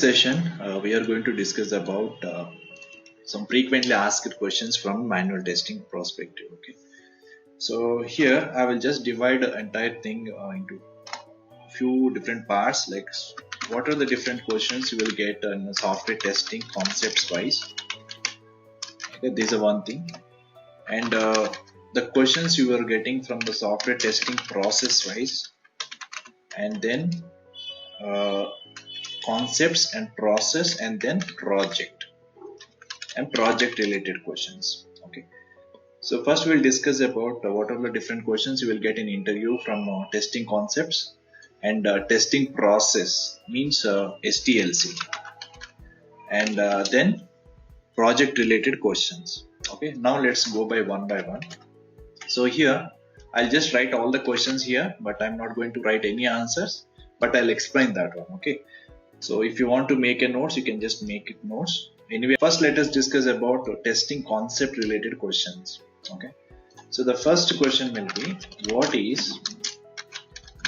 Session we are going to discuss about some frequently asked questions from manual testing perspective. Okay, so here I will just divide the entire thing into few different parts, like what are the different questions you will get in software testing concepts wise. Okay, this is one thing, and the questions you are getting from the software testing process wise, and then uh, concepts and process, and then project related questions. Okay, so first we'll discuss about what are the different questions you will get in interview from testing concepts and testing process means STLC, and then project related questions. Okay, now let's go by one. So here I'll just write all the questions here, but I'm not going to write any answers, but I'll explain that one. Okay, so if you want to make a notes, you can just make it notes. Anyway, first let us discuss about testing concept related questions. Okay, so the first question will be, what is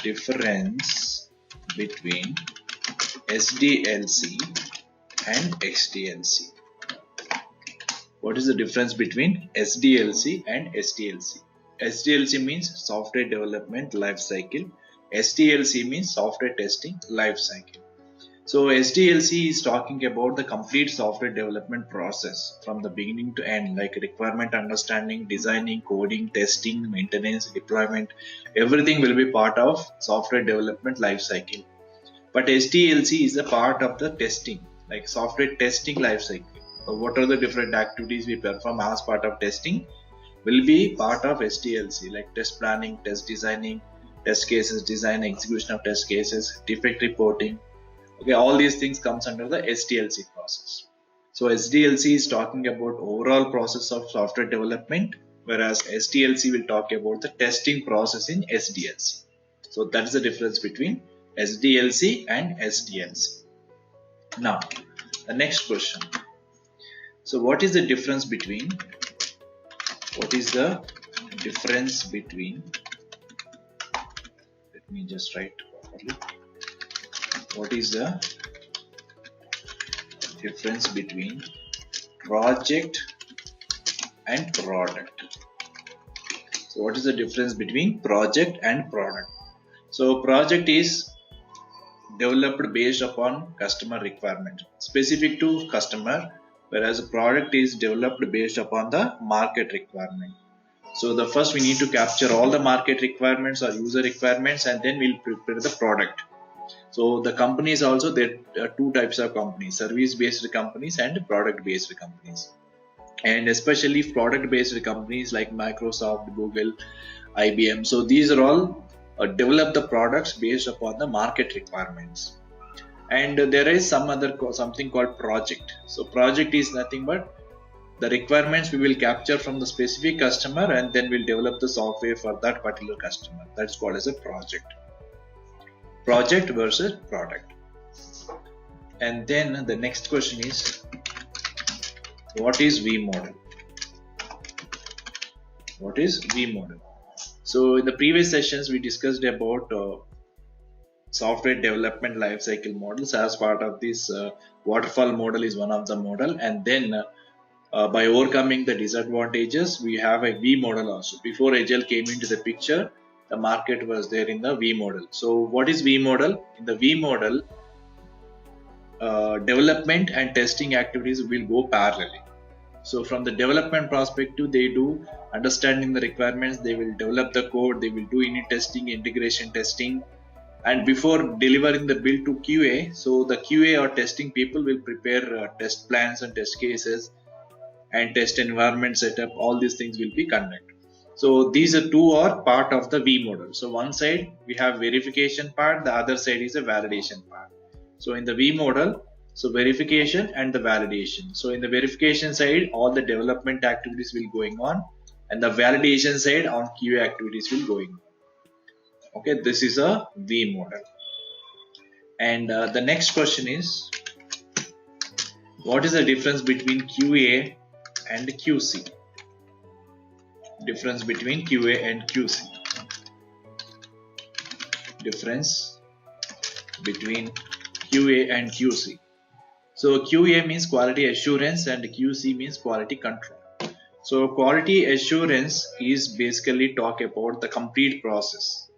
difference between SDLC and XDLC? What is the difference between SDLC and SDLC? SDLC means software development life cycle. SDLC means software testing life cycle. So SDLC is talking about the complete software development process from the beginning to end, like requirement understanding, designing, coding, testing, maintenance, deployment. Everything will be part of software development life cycle. But SDLC is a part of the testing, like software testing life cycle. So what are the different activities we perform as part of testing will be part of SDLC, like test planning, test designing, test cases design, execution of test cases, defect reporting. Okay, all these things comes under the SDLC process. So SDLC is talking about overall process of software development, whereas SDLC will talk about the testing process in SDLC. So that is the difference between SDLC and SDLC. Now, the next question. So what is the difference between let me just write properly. What is the difference between project and product? So what is the difference between project and product? So project is developed based upon customer requirement, specific to customer, whereas a product is developed based upon the market requirement. So the first we need to capture all the market requirements or user requirements, and then we'll prepare the product. So the companies also, there are two types of companies: service based companies and product based companies. And especially product based companies like Microsoft, Google, IBM, so these are all develop the products based upon the market requirements. And there is something called project. So project is nothing but the requirements we will capture from the specific customer, and then we'll develop the software for that particular customer. That's called as a project. Project versus product. And then the next question is, what is V model? What is V model? So in the previous sessions we discussed about software development lifecycle models. As part of this, waterfall model is one of the model, and then by overcoming the disadvantages, we have a V model also. Before Agile came into the picture, the market was there in the V model. So what is V model? In the V model, development and testing activities will go parallelly. So from the development perspective, they do understanding the requirements, they will develop the code, they will do unit testing, integration testing, and before delivering the build to QA, so the QA or testing people will prepare test plans and test cases and test environment setup. All these things will be conducted. So these are two are part of the V model. So one side we have verification part, the other side is a validation part. So in the V model, so verification and the validation. So in the verification side, all the development activities will going on, and the validation side on QA activities will going on. Okay, this is a V model. And the next question is, what is the difference between QA and QC? Difference between QA and QC. Difference between QA and QC. So QA means quality assurance and QC means quality control. So quality assurance is basically talk about the complete process,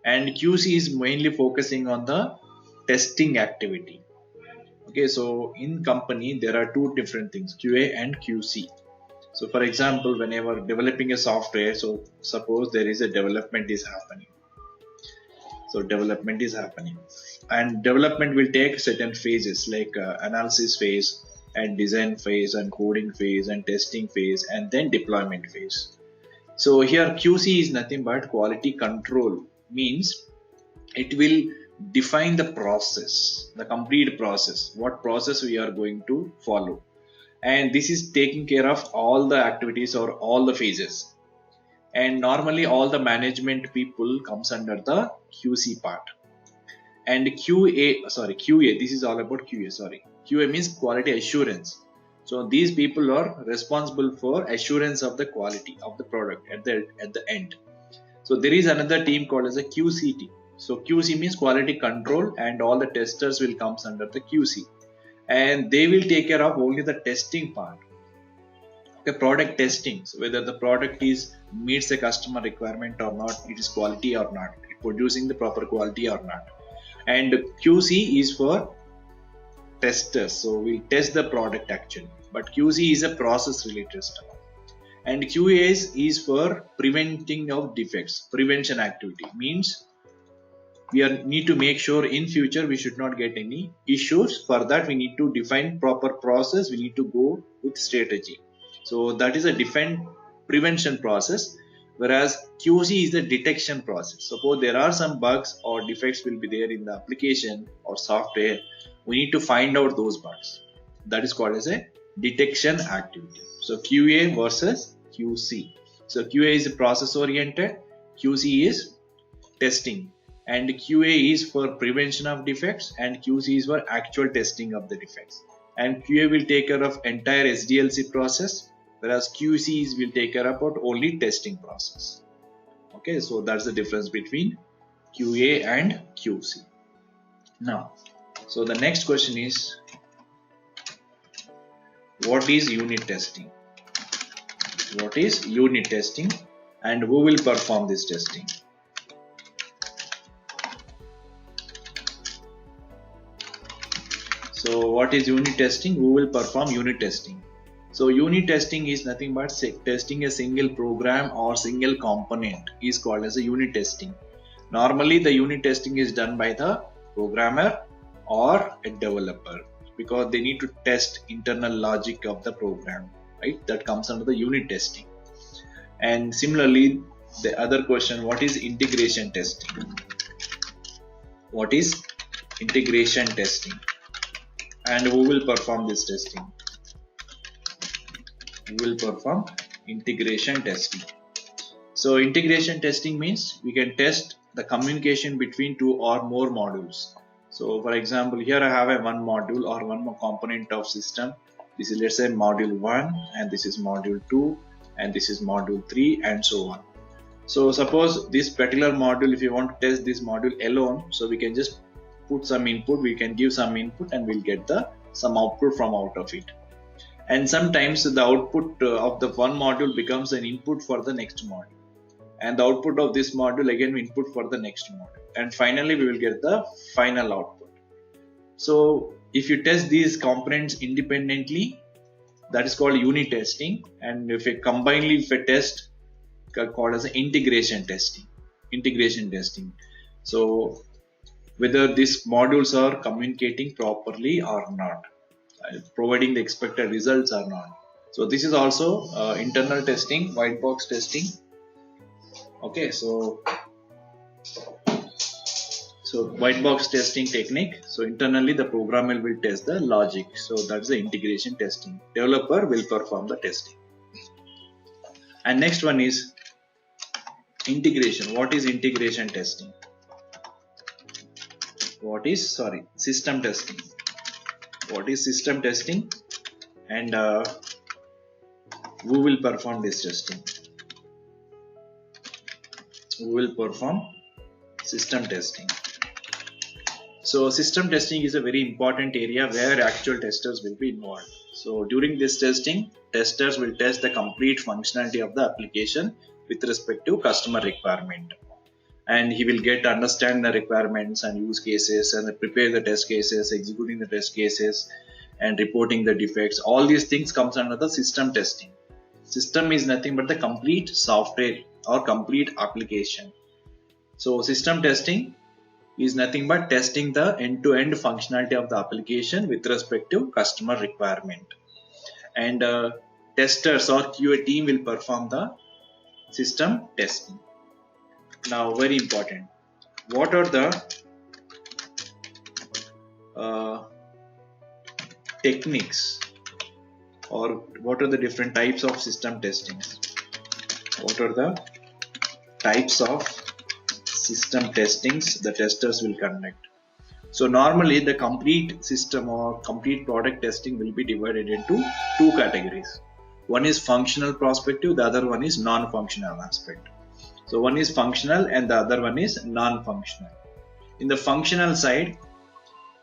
and QC is mainly focusing on the testing activity. Okay, so in company there are two different things, QA and QC. So for example, whenever developing a software, so suppose there is a development is happening. So development is happening, and development will take certain phases like analysis phase and design phase and coding phase and testing phase and then deployment phase. So here QC is nothing but quality control, means it will define the process, the complete process, what process we are going to follow, and this is taking care of all the activities or all the phases. And normally all the management people comes under the QC part. And QA, this is all about QA means quality assurance. So these people are responsible for assurance of the quality of the product at the end. So there is another team called as a QC team. So QC means quality control, and all the testers will comes under the QC, and they will take care of only the testing part. Okay, product testing, so whether the product is meets the customer requirement or not, it is quality or not, it producing the proper quality or not. And QC is for testers, so we test the product actually, but QC is a process related stuff. And QA is for preventing of defects, prevention activity, means we need to make sure in future we should not get any issues. For that we need to define proper process, we need to go with strategy. So that is a prevention process, whereas QC is the detection process. Suppose there are some bugs or defects will be there in the application or software, we need to find out those bugs. That is called as a detection activity. So QA versus QC. So QA is process oriented, QC is testing, and QA is for prevention of defects and QC is for actual testing of the defects. And QA will take care of entire SDLC process, whereas QC will take care about only testing process. Okay, so that's the difference between QA and QC. Now, so the next question is, what is unit testing? What is unit testing and who will perform this testing? So what is unit testing? Who will perform unit testing? So unit testing is nothing but testing a single program or single component is called as a unit testing. Normally the unit testing is done by the programmer or a developer, because they need to test internal logic of the program, right? That comes under the unit testing. And similarly, the other question, what is integration testing? What is integration testing and who will perform this testing? Who will perform integration testing? So integration testing means we can test the communication between two or more modules. So for example, here I have a one module or one more component of system. This is, let's say, module 1, and this is module 2, and this is module 3, and so on. So suppose this particular module, if you want to test this module alone, so we can just put some input, we can give some input, and we'll get some output from out of it. And sometimes the output of the one module becomes an input for the next module, and the output of this module again input for the next module, and finally we will get the final output. So if you test these components independently, that is called unit testing, and if you combinedly test, called as integration testing. So whether these modules are communicating properly or not, providing the expected results or not. So this is also internal testing, white box testing. Okay, so white box testing technique. So internally the programmer will test the logic. So that's the integration testing. Developer will perform the testing. And next one is integration. What is integration testing? System testing. What is system testing and who will perform this testing? Who will perform system testing? So system testing is a very important area where actual testers will be involved. So during this testing, testers will test the complete functionality of the application with respect to customer requirement, and he will get to understand the requirements and use cases and prepare the test cases, executing the test cases and reporting the defects. All these things comes under the system testing. System is nothing but the complete software or complete application. So system testing is nothing but testing the end-to-end functionality of the application with respect to customer requirement, and testers or QA team will perform the system testing. Now very important, what are the techniques or what are the different types of system testings? What are the types of system testings the testers will conduct? So normally the complete system or complete product testing will be divided into two categories. One is functional perspective, the other one is non-functional aspect. So one is functional and the other one is non-functional. In the functional side,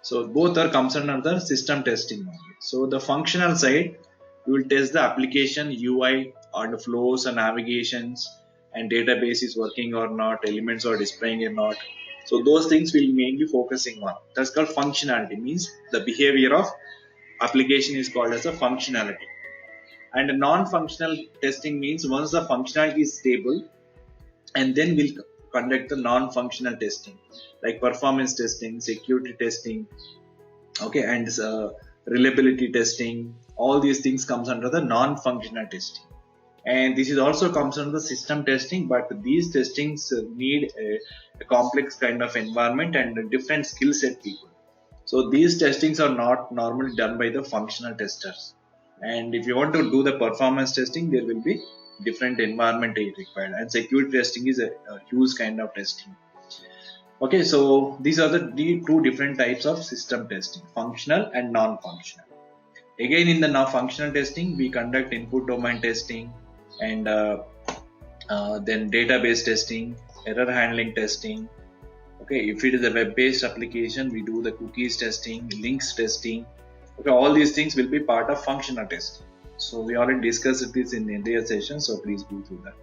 so both are comes under the system testing only. So the functional side, we will test the application UI and flows and navigations, and database is working or not, elements are displaying or not. So those things we'll mainly focusing on. That's called functionality, means the behavior of application is called as a functionality. And a non-functional testing means once the functionality is stable, and then we'll conduct the non-functional testing like performance testing, security testing, okay, and reliability testing. All these things comes under the non-functional testing. And this is also comes under the system testing, but these testings need a complex kind of environment and a different skill set people. So these testings are not normally done by the functional testers. And if you want to do the performance testing, there will be different environment required. And security testing is a huge kind of testing. Okay, so these are the two different types of system testing, functional and non-functional. Again, in the non-functional testing, we conduct input domain testing, and then database testing, error handling testing. Okay, if it is a web-based application, we do the cookies testing, links testing. Okay, all these things will be part of functional testing. So we already discussed this in the earlier session, so please go through that.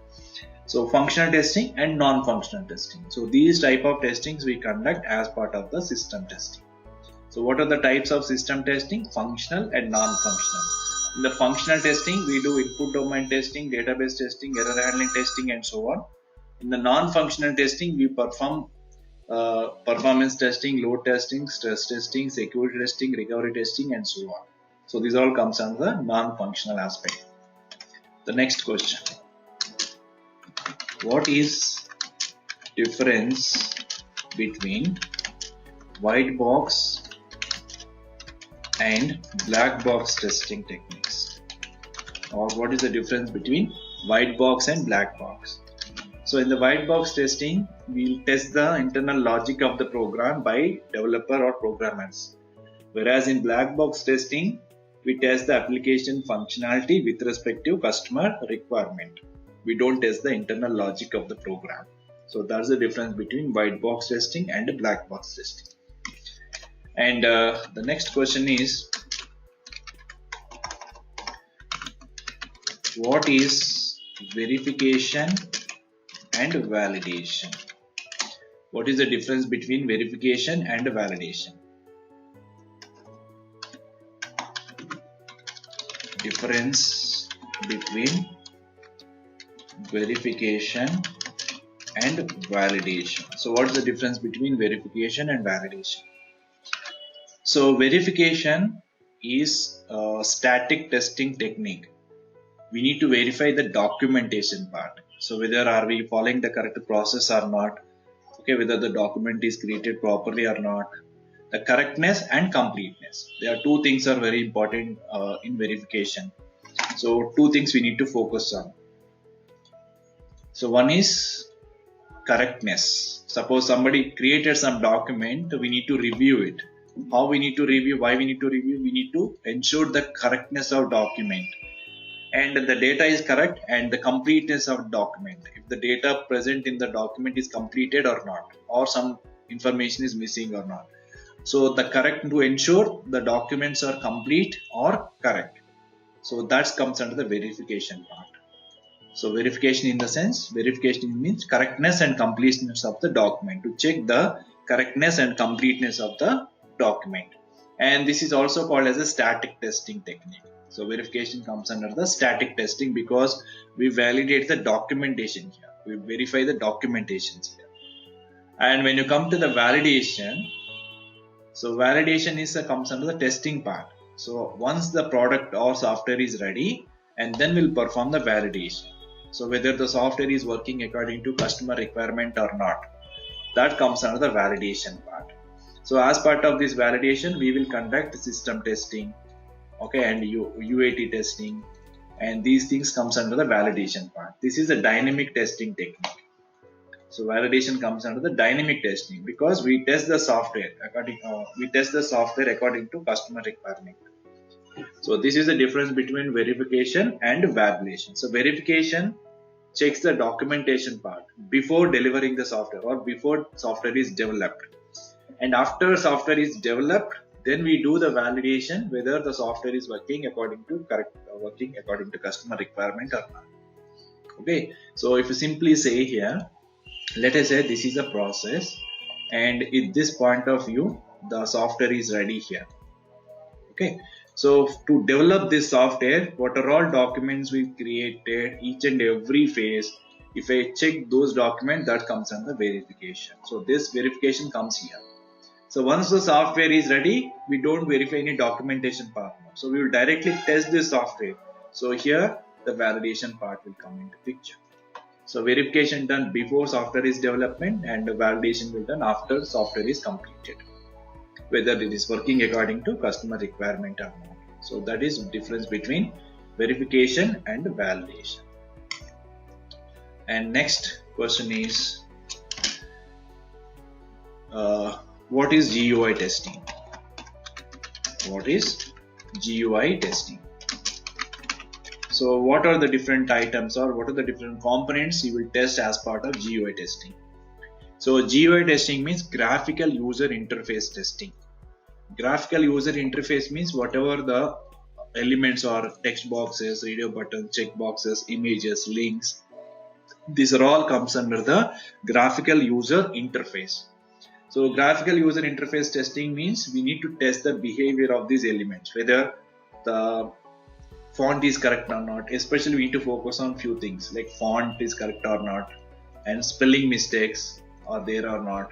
So functional testing and non-functional testing. So these type of testings we conduct as part of the system testing. So what are the types of system testing? Functional and non-functional. In the functional testing, we do input domain testing, database testing, error handling testing, and so on. In the non-functional testing, we perform performance testing, load testing, stress testing, security testing, recovery testing, and so on. So these all comes under the non-functional aspect. The next question: what is difference between white box and black box testing techniques? Or what is the difference between white box and black box? So in the white box testing, we'll test the internal logic of the program by developer or programmers. Whereas in black box testing, we test the application functionality with respect to customer requirement. We don't test the internal logic of the program. So that's the difference between white box testing and black box testing. And the next question is, what is verification and validation? What is the difference between verification and validation? Difference between verification and validation. So what is the difference between verification and validation? So verification is a static testing technique. We need to verify the documentation part. So whether are we following the correct process or not, okay, whether the document is created properly or not, the correctness and completeness. There are two things are very important in verification. So two things we need to focus on. So one is correctness. Suppose somebody created some document, we need to review it. How we need to review, why we need to review? We need to ensure the correctness of document, and the data is correct, and the completeness of document. If the data present in the document is completed or not, or some information is missing or not. So the correct, to ensure the documents are complete or correct. So that comes under the verification part. So verification in the sense, verification means correctness and completeness of the document, to check the correctness and completeness of the document. And this is also called as a static testing technique. So verification comes under the static testing because we validate the documentation here. We verify the documentations here. And when you come to the validation, so validation comes under the testing part. So once the product or software is ready, and then we'll perform the validation. So whether the software is working according to customer requirement or not, that comes under the validation part. So as part of this validation, we will conduct system testing, okay, and UAT testing, and these things comes under the validation part. This is a dynamic testing technique. So validation comes under the dynamic testing because we test the software according to customer requirement. So this is the difference between verification and validation. So verification checks the documentation part before delivering the software or before software is developed. And after software is developed, then we do the validation whether the software is working according to customer requirement or not. Okay, so if you simply say here, let us say this is a process, and in this point of view, the software is ready here. Okay, so to develop this software, what are all documents we created, each and every phase, if I check those documents, that comes under verification. So this verification comes here. So once the software is ready, we don't verify any documentation part now. So we will directly test this software. So here the validation part will come into picture. So verification done before software is development, and validation will done after software is completed, whether it is working according to customer requirement or not. So that is difference between verification and validation. And next question is, what is GUI testing? What is GUI testing? So what are the different items, or what are the different components you will test as part of GUI testing? So GUI testing means graphical user interface testing. Graphical user interface means whatever the elements are, text boxes, radio buttons, check boxes, images, links, these are all comes under the graphical user interface. So graphical user interface testing means we need to test the behavior of these elements, whether the font is correct or not. Especially we need to focus on few things like font is correct or not, and spelling mistakes are there or not,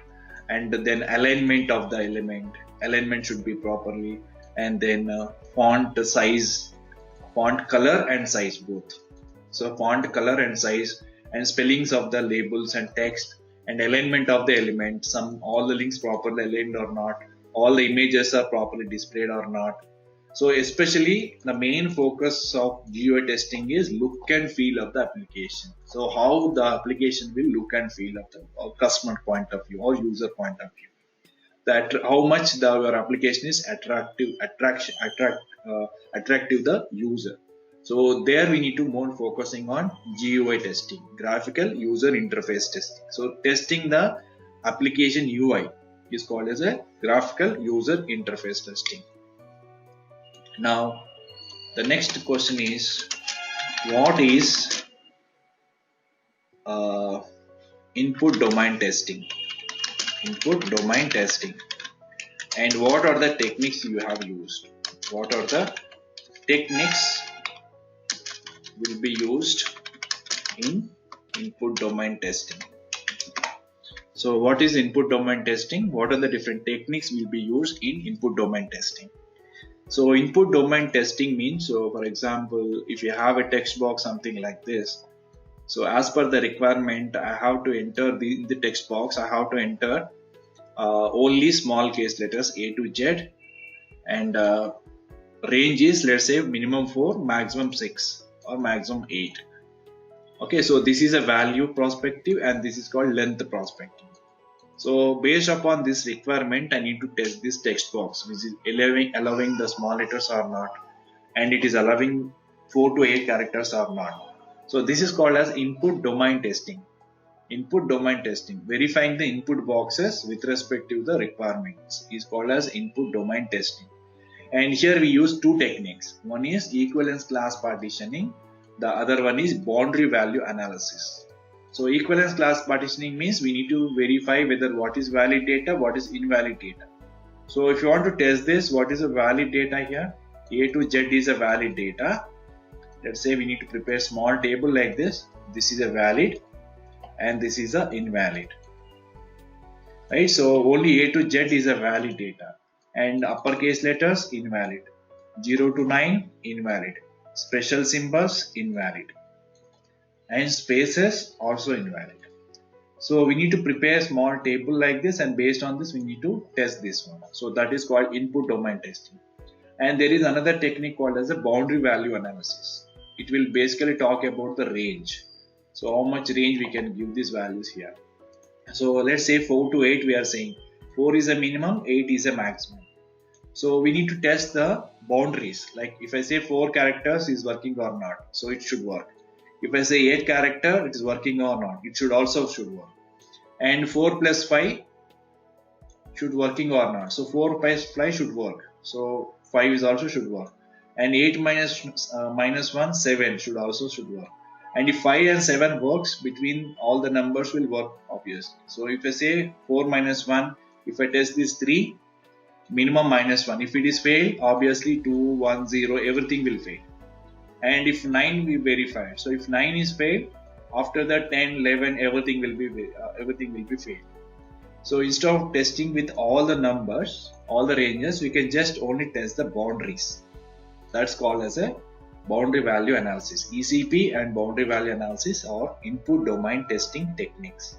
and then alignment of the element. Alignment should be properly, and then font size, font color and size both. So font color and size, and spellings of the labels and text, and alignment of the element, all the links properly aligned or not, all the images are properly displayed or not. So especially the main focus of GUI testing is look and feel of the application. So how the application will look and feel of the customer point of view or user point of view. That how much your application is attractive the user. So there we need to more focusing on GUI testing, graphical user interface testing. So testing the application UI is called as a graphical user interface testing. Now the next question is, what is input domain testing? Input domain testing, and what are the techniques you have used? What are the techniques will be used in input domain testing? So what is input domain testing? What are the different techniques will be used in input domain testing? So input domain testing means, so for example, if you have a text box, something like this. So as per the requirement, I have to enter the text box, I have to enter only small case letters A to Z, and range is, let's say, minimum 4, maximum 6 or maximum 8. Okay, so this is a value perspective and this is called length perspective. So based upon this requirement, I need to test this text box, which is allowing the small letters or not, and it is allowing 4 to 8 characters or not. So this is called as input domain testing. Input domain testing, verifying the input boxes with respect to the requirements, is called as input domain testing. And here we use two techniques. One is equivalence class partitioning, the other one is boundary value analysis. So equivalence class partitioning means we need to verify whether what is valid data, what is invalid data. So if you want to test this, what is a valid data here? A to Z is a valid data. Let's say we need to prepare a small table like this. This is a valid and this is a invalid, right? So only A to Z is a valid data, and uppercase letters invalid, 0 to 9 invalid, special symbols invalid, and spaces also invalid. So we need to prepare a small table like this, and based on this we need to test this one. So that is called input domain testing. And there is another technique called as a boundary value analysis. It will basically talk about the range. So how much range we can give these values here. So let's say 4 to 8 we are saying 4 is a minimum, 8 is a maximum. So we need to test the boundaries. Like if I say 4 characters is working or not, so it should work. If I say 8 character, it is working or not, it should work. And 4 plus 5 should working or not. So 4 plus 5 should work. So 5 is also should work. And 8 minus 1, 7 should work. And if 5 and 7 works, between all the numbers will work obviously. So if I say 4 minus 1, if I test this 3, minimum minus 1. If it is failed, obviously 2, 1, 0, everything will fail. And if 9 we verify. So if 9 is failed, after that 10, 11, everything will be failed. So instead of testing with all the numbers, all the ranges, we can just only test the boundaries. That's called as a boundary value analysis. ECP and boundary value analysis are input domain testing techniques.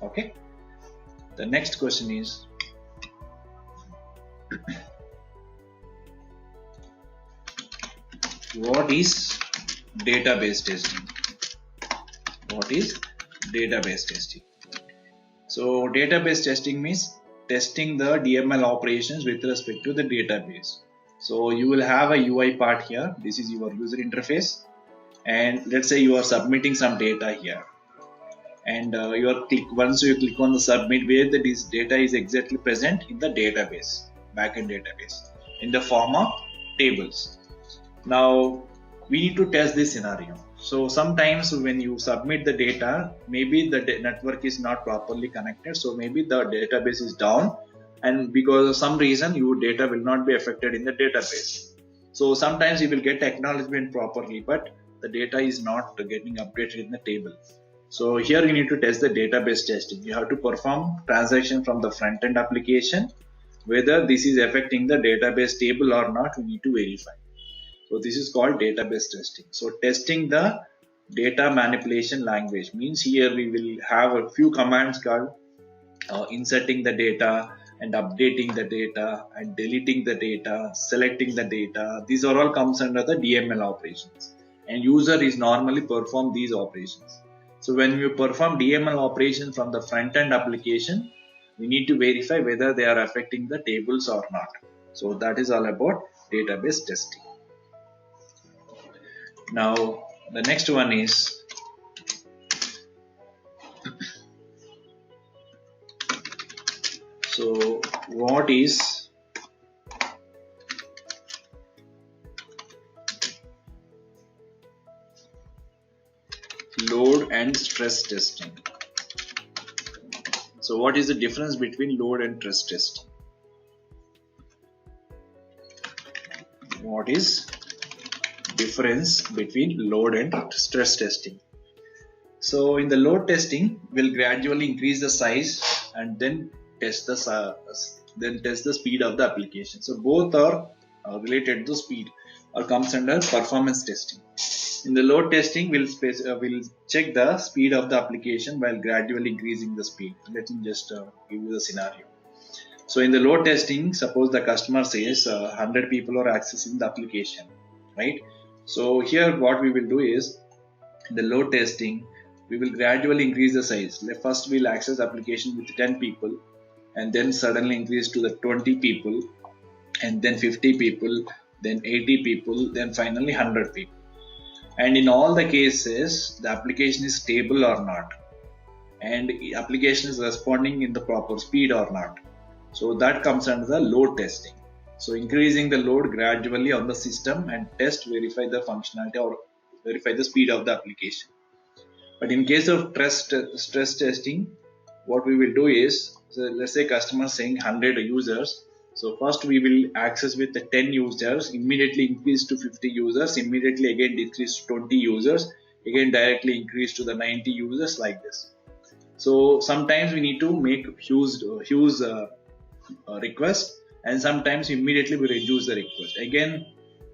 Okay. The next question is what is database testing? What is database testing? So database testing means testing the DML operations with respect to the database. So you will have a UI part here. This is your user interface, and let's say you are submitting some data here, and once you click on the submit, where this data is exactly present in the database, backend database, in the form of tables. Now we need to test this scenario. So sometimes when you submit the data, maybe the network is not properly connected, so maybe the database is down, and because of some reason your data will not be affected in the database. So sometimes you will get acknowledgement properly, but the data is not getting updated in the table. So here you need to test the database testing. You have to perform transaction from the front end application. Whether this is affecting the database table or not, we need to verify. So this is called database testing. So testing the data manipulation language means here we will have a few commands called inserting the data and updating the data and deleting the data, selecting the data. These are all comes under the DML operations, and user is normally perform these operations. So when you perform DML operations from the front end application, we need to verify whether they are affecting the tables or not. So that is all about database testing. Now the next one is so what is load and stress testing? So what is the difference between load and stress testing? What is difference between load and stress testing? So in the load testing, we'll gradually increase the size and then test the speed of the application. So both are related to speed or comes under performance testing. In the load testing, we'll check the speed of the application while gradually increasing the speed. Let me just give you the scenario. So in the load testing, suppose the customer says 100 people are accessing the application, right? So here what we will do is, in the load testing, we will gradually increase the size. First we'll access application with 10 people, and then suddenly increase to the 20 people, and then 50 people, then 80 people, then finally 100 people. And in all the cases, the application is stable or not. and application is responding in the proper speed or not. So that comes under the load testing. So increasing the load gradually on the system and verify the functionality or verify the speed of the application. But in case of stress testing, what we will do is, so let's say customer saying 100 users. So first we will access with the 10 users, immediately increase to 50 users, immediately again decrease to 20 users, again directly increase to the 90 users, like this. So sometimes we need to make huge request, and sometimes immediately we reduce the request. Again,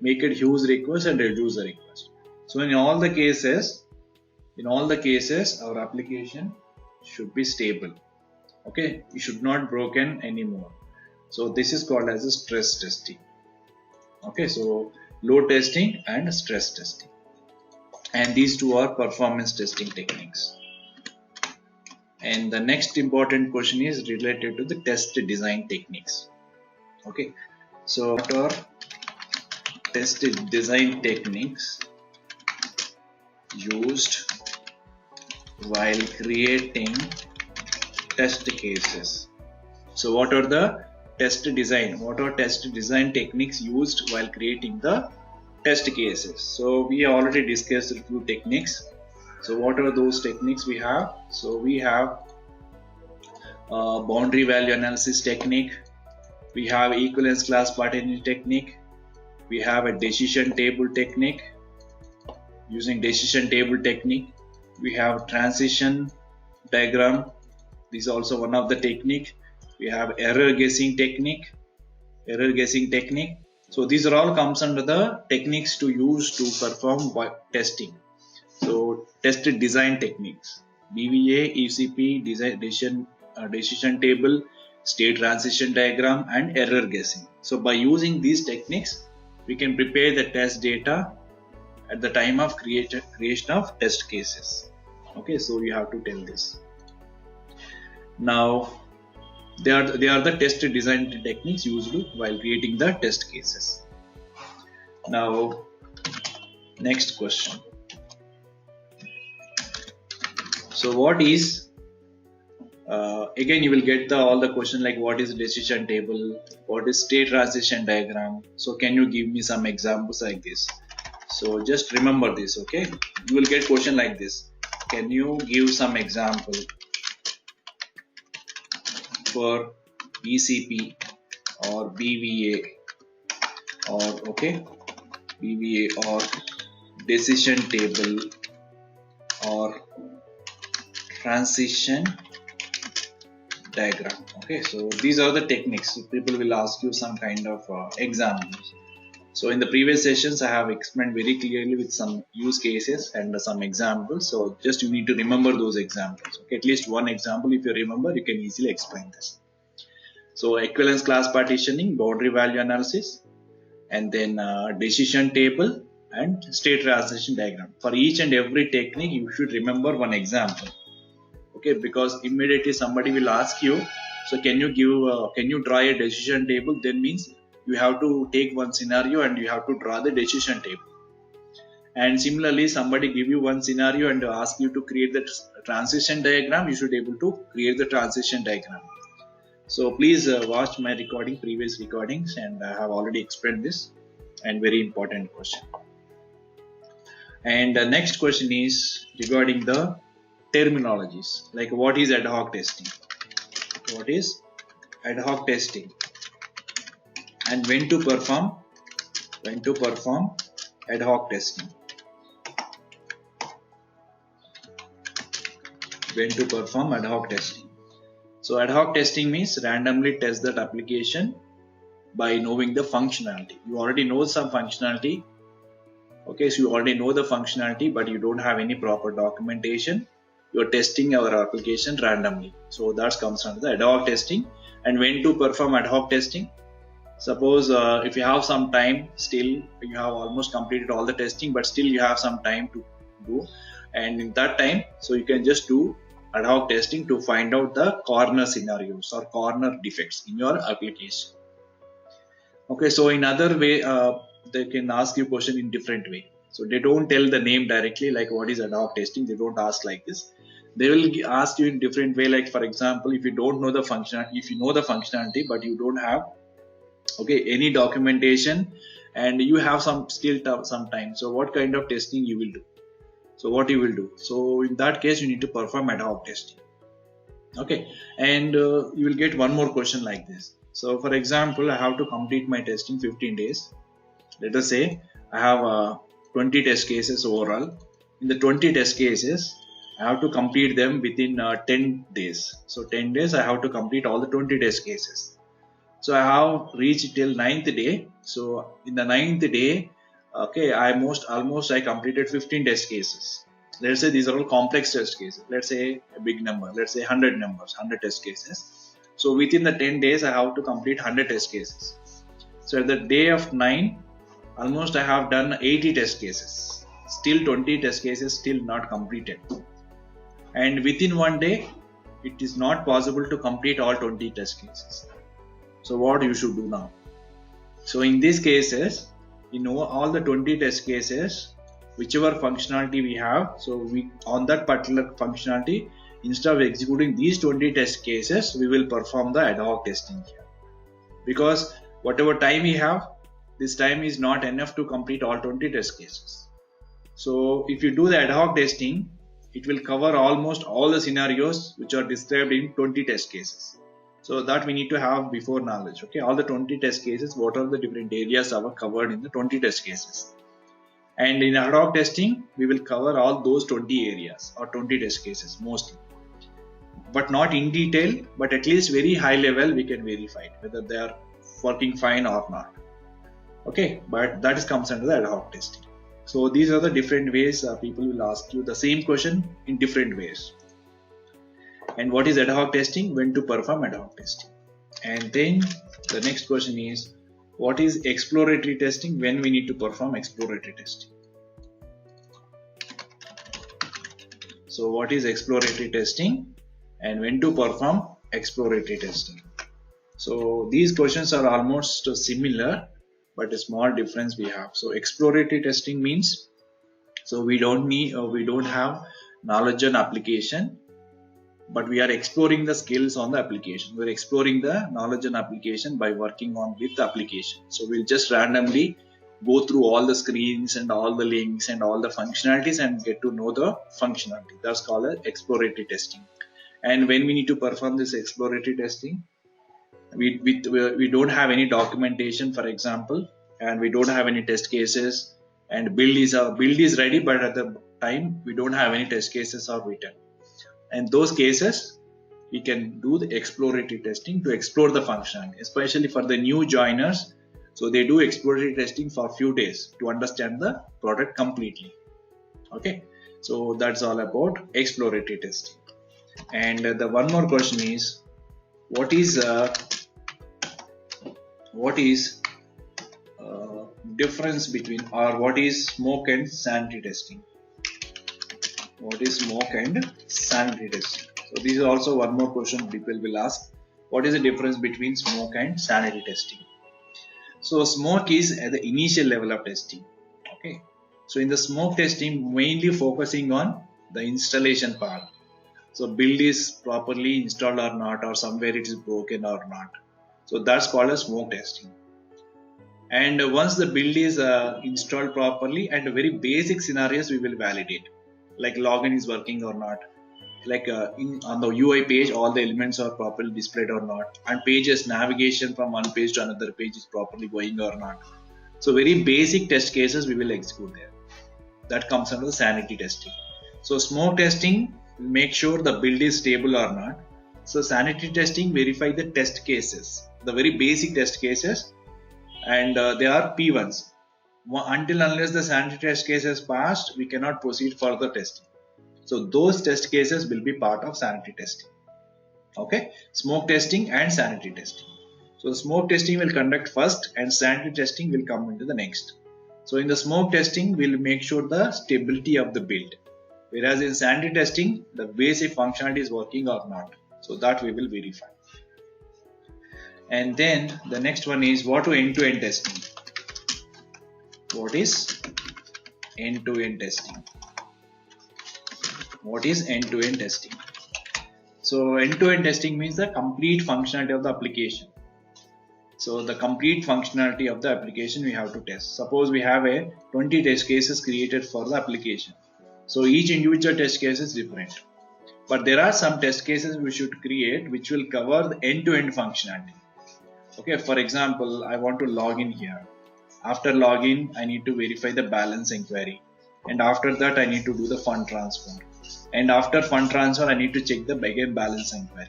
make it huge request and reduce the request. So in all the cases, our application should be stable. Okay, it should not broken anymore. So this is called as a stress testing. Okay, so load testing and stress testing, and these two are performance testing techniques. And the next important question is related to the test design techniques. Okay, so what are test design techniques used while creating test cases? So what are the test design techniques used while creating the test cases? So we already discussed a few techniques. So what are those techniques we have? So we have boundary value analysis technique, we have equivalence class partitioning technique, we have a decision table technique. Using decision table technique, we have transition diagram. This is also one of the technique. We have error guessing technique. So these are all comes under the techniques to use to perform testing. So test design techniques: BVA, ECP, decision table, state transition diagram, and error guessing. So by using these techniques, we can prepare the test data at the time of creation of test cases. Okay, so you have to tell this. Now they are the test design techniques used while creating the test cases. Now next question. So what is again you will get all the question like what is decision table, what is state transition diagram. So can you give me some examples like this? So just remember this. Okay, you will get question like this. Can you give some example for ECP or BVA or BVA or decision table or transition diagram? Okay, so these are the techniques. So people will ask you some kind of examples. So in the previous sessions I have explained very clearly with some use cases and some examples. So just you need to remember those examples. Okay, at least one example if you remember, you can easily explain this. So equivalence class partitioning, boundary value analysis, and then decision table and state transition diagram. For each and every technique you should remember one example. Okay, because immediately somebody will ask you, so can you draw a decision table? Then means you have to take one scenario and you have to draw the decision table. And similarly, somebody give you one scenario and ask you to create the transition diagram, you should able to create the transition diagram. So please watch my previous recordings, and I have already explained this, and very important question. And the next question is regarding the terminologies, like what is ad hoc testing? What is ad hoc testing? And when to perform ad hoc testing? When to perform ad hoc testing? So ad hoc testing means randomly test that application by knowing the functionality. You already know some functionality. Okay, so you already know the functionality, but you don't have any proper documentation. You are testing our application randomly. So that comes under the ad hoc testing. And when to perform ad hoc testing? Suppose if you have some time, still you have almost completed all the testing, but still you have some time to do, and in that time, so you can just do ad hoc testing to find out the corner scenarios or corner defects in your application. Okay, so in other way, they can ask you question in different way. So they don't tell the name directly, like what is ad hoc testing. They don't ask like this. They will ask you in different way, like for example, if you don't know the function, if you know the functionality but you don't have any documentation and you have some skill sometime, so what kind of testing you will do? So what you will do? So in that case you need to perform ad hoc testing. And you will get one more question like this. So for example, I have to complete my testing 15 days. Let us say I have 20 test cases overall. In the 20 test cases, I have to complete them within 10 days. So 10 days I have to complete all the 20 test cases. So I have reached till 9th day. So in the 9th day, almost I completed 15 test cases. Let's say these are all complex test cases. Let's say a big number. Let's say 100 numbers, 100 test cases. So within the 10 days, I have to complete 100 test cases. So at the day of 9, almost I have done 80 test cases. Still 20 test cases still not completed. And within one day, it is not possible to complete all 20 test cases. So what you should do now? So in these cases, all the 20 test cases, whichever functionality we have, so we on that particular functionality, instead of executing these 20 test cases, we will perform the ad hoc testing here. Because whatever time we have, this time is not enough to complete all 20 test cases. So if you do the ad hoc testing, it will cover almost all the scenarios which are described in 20 test cases. So that we need to have before knowledge. All the 20 test cases, what are the different areas are covered in the 20 test cases. And in ad hoc testing, we will cover all those 20 areas or 20 test cases mostly. But not in detail, but at least very high level we can verify whether they are working fine or not. But that comes under the ad hoc testing. So these are the different ways people will ask you the same question in different ways. And what is ad hoc testing? When to perform ad hoc testing? And then the next question is, what is exploratory testing? When we need to perform exploratory testing? So what is exploratory testing and when to perform exploratory testing? So these questions are almost similar, but a small difference we have. So exploratory testing means, so we don't have knowledge on application, but we are exploring the skills on the application. We're exploring the knowledge and application by working on with the application. So we'll just randomly go through all the screens and all the links and all the functionalities and get to know the functionality. That's called exploratory testing. And when we need to perform this exploratory testing, we don't have any documentation, for example, and we don't have any test cases, and build is ready, but at the time we don't have any test cases are written. And those cases, we can do the exploratory testing to explore the functionality, especially for the new joiners. So they do exploratory testing for a few days to understand the product completely. So that's all about exploratory testing. And the one more question is, what is difference between, or what is smoke and sanity testing? What is smoke and sanity testing? So this is also one more question people will ask. What is the difference between smoke and sanity testing? So smoke is at the initial level of testing. So in the smoke testing, mainly focusing on the installation part. So build is properly installed or not, or somewhere it is broken or not. So that's called as smoke testing. And once the build is installed properly, and very basic scenarios we will validate, like login is working or not, like on the UI page all the elements are properly displayed or not, and pages navigation from one page to another page is properly going or not. So very basic test cases we will execute there. That comes under the sanity testing. So smoke testing will make sure the build is stable or not. So sanity testing verify the test cases, the very basic test cases, and they are P1s. Until unless the sanity test case is passed, we cannot proceed further testing. So those test cases will be part of sanity testing. Smoke testing and sanity testing. So smoke testing will conduct first and sanity testing will come into the next. So in the smoke testing, we'll make sure the stability of the build. Whereas in sanity testing, the basic functionality is working or not. So that we will verify. And then the next one is, what to end-to-end testing? What is end-to-end testing? What is end-to-end testing? So end-to-end testing means the complete functionality of the application. So the complete functionality of the application we have to test. Suppose we have a 20 test cases created for the application. So each individual test case is different. But there are some test cases we should create which will cover the end-to-end functionality. Okay, for example, I want to log in here. After login, I need to verify the balance inquiry. And after that, I need to do the fund transfer. And after fund transfer, I need to check the again balance inquiry.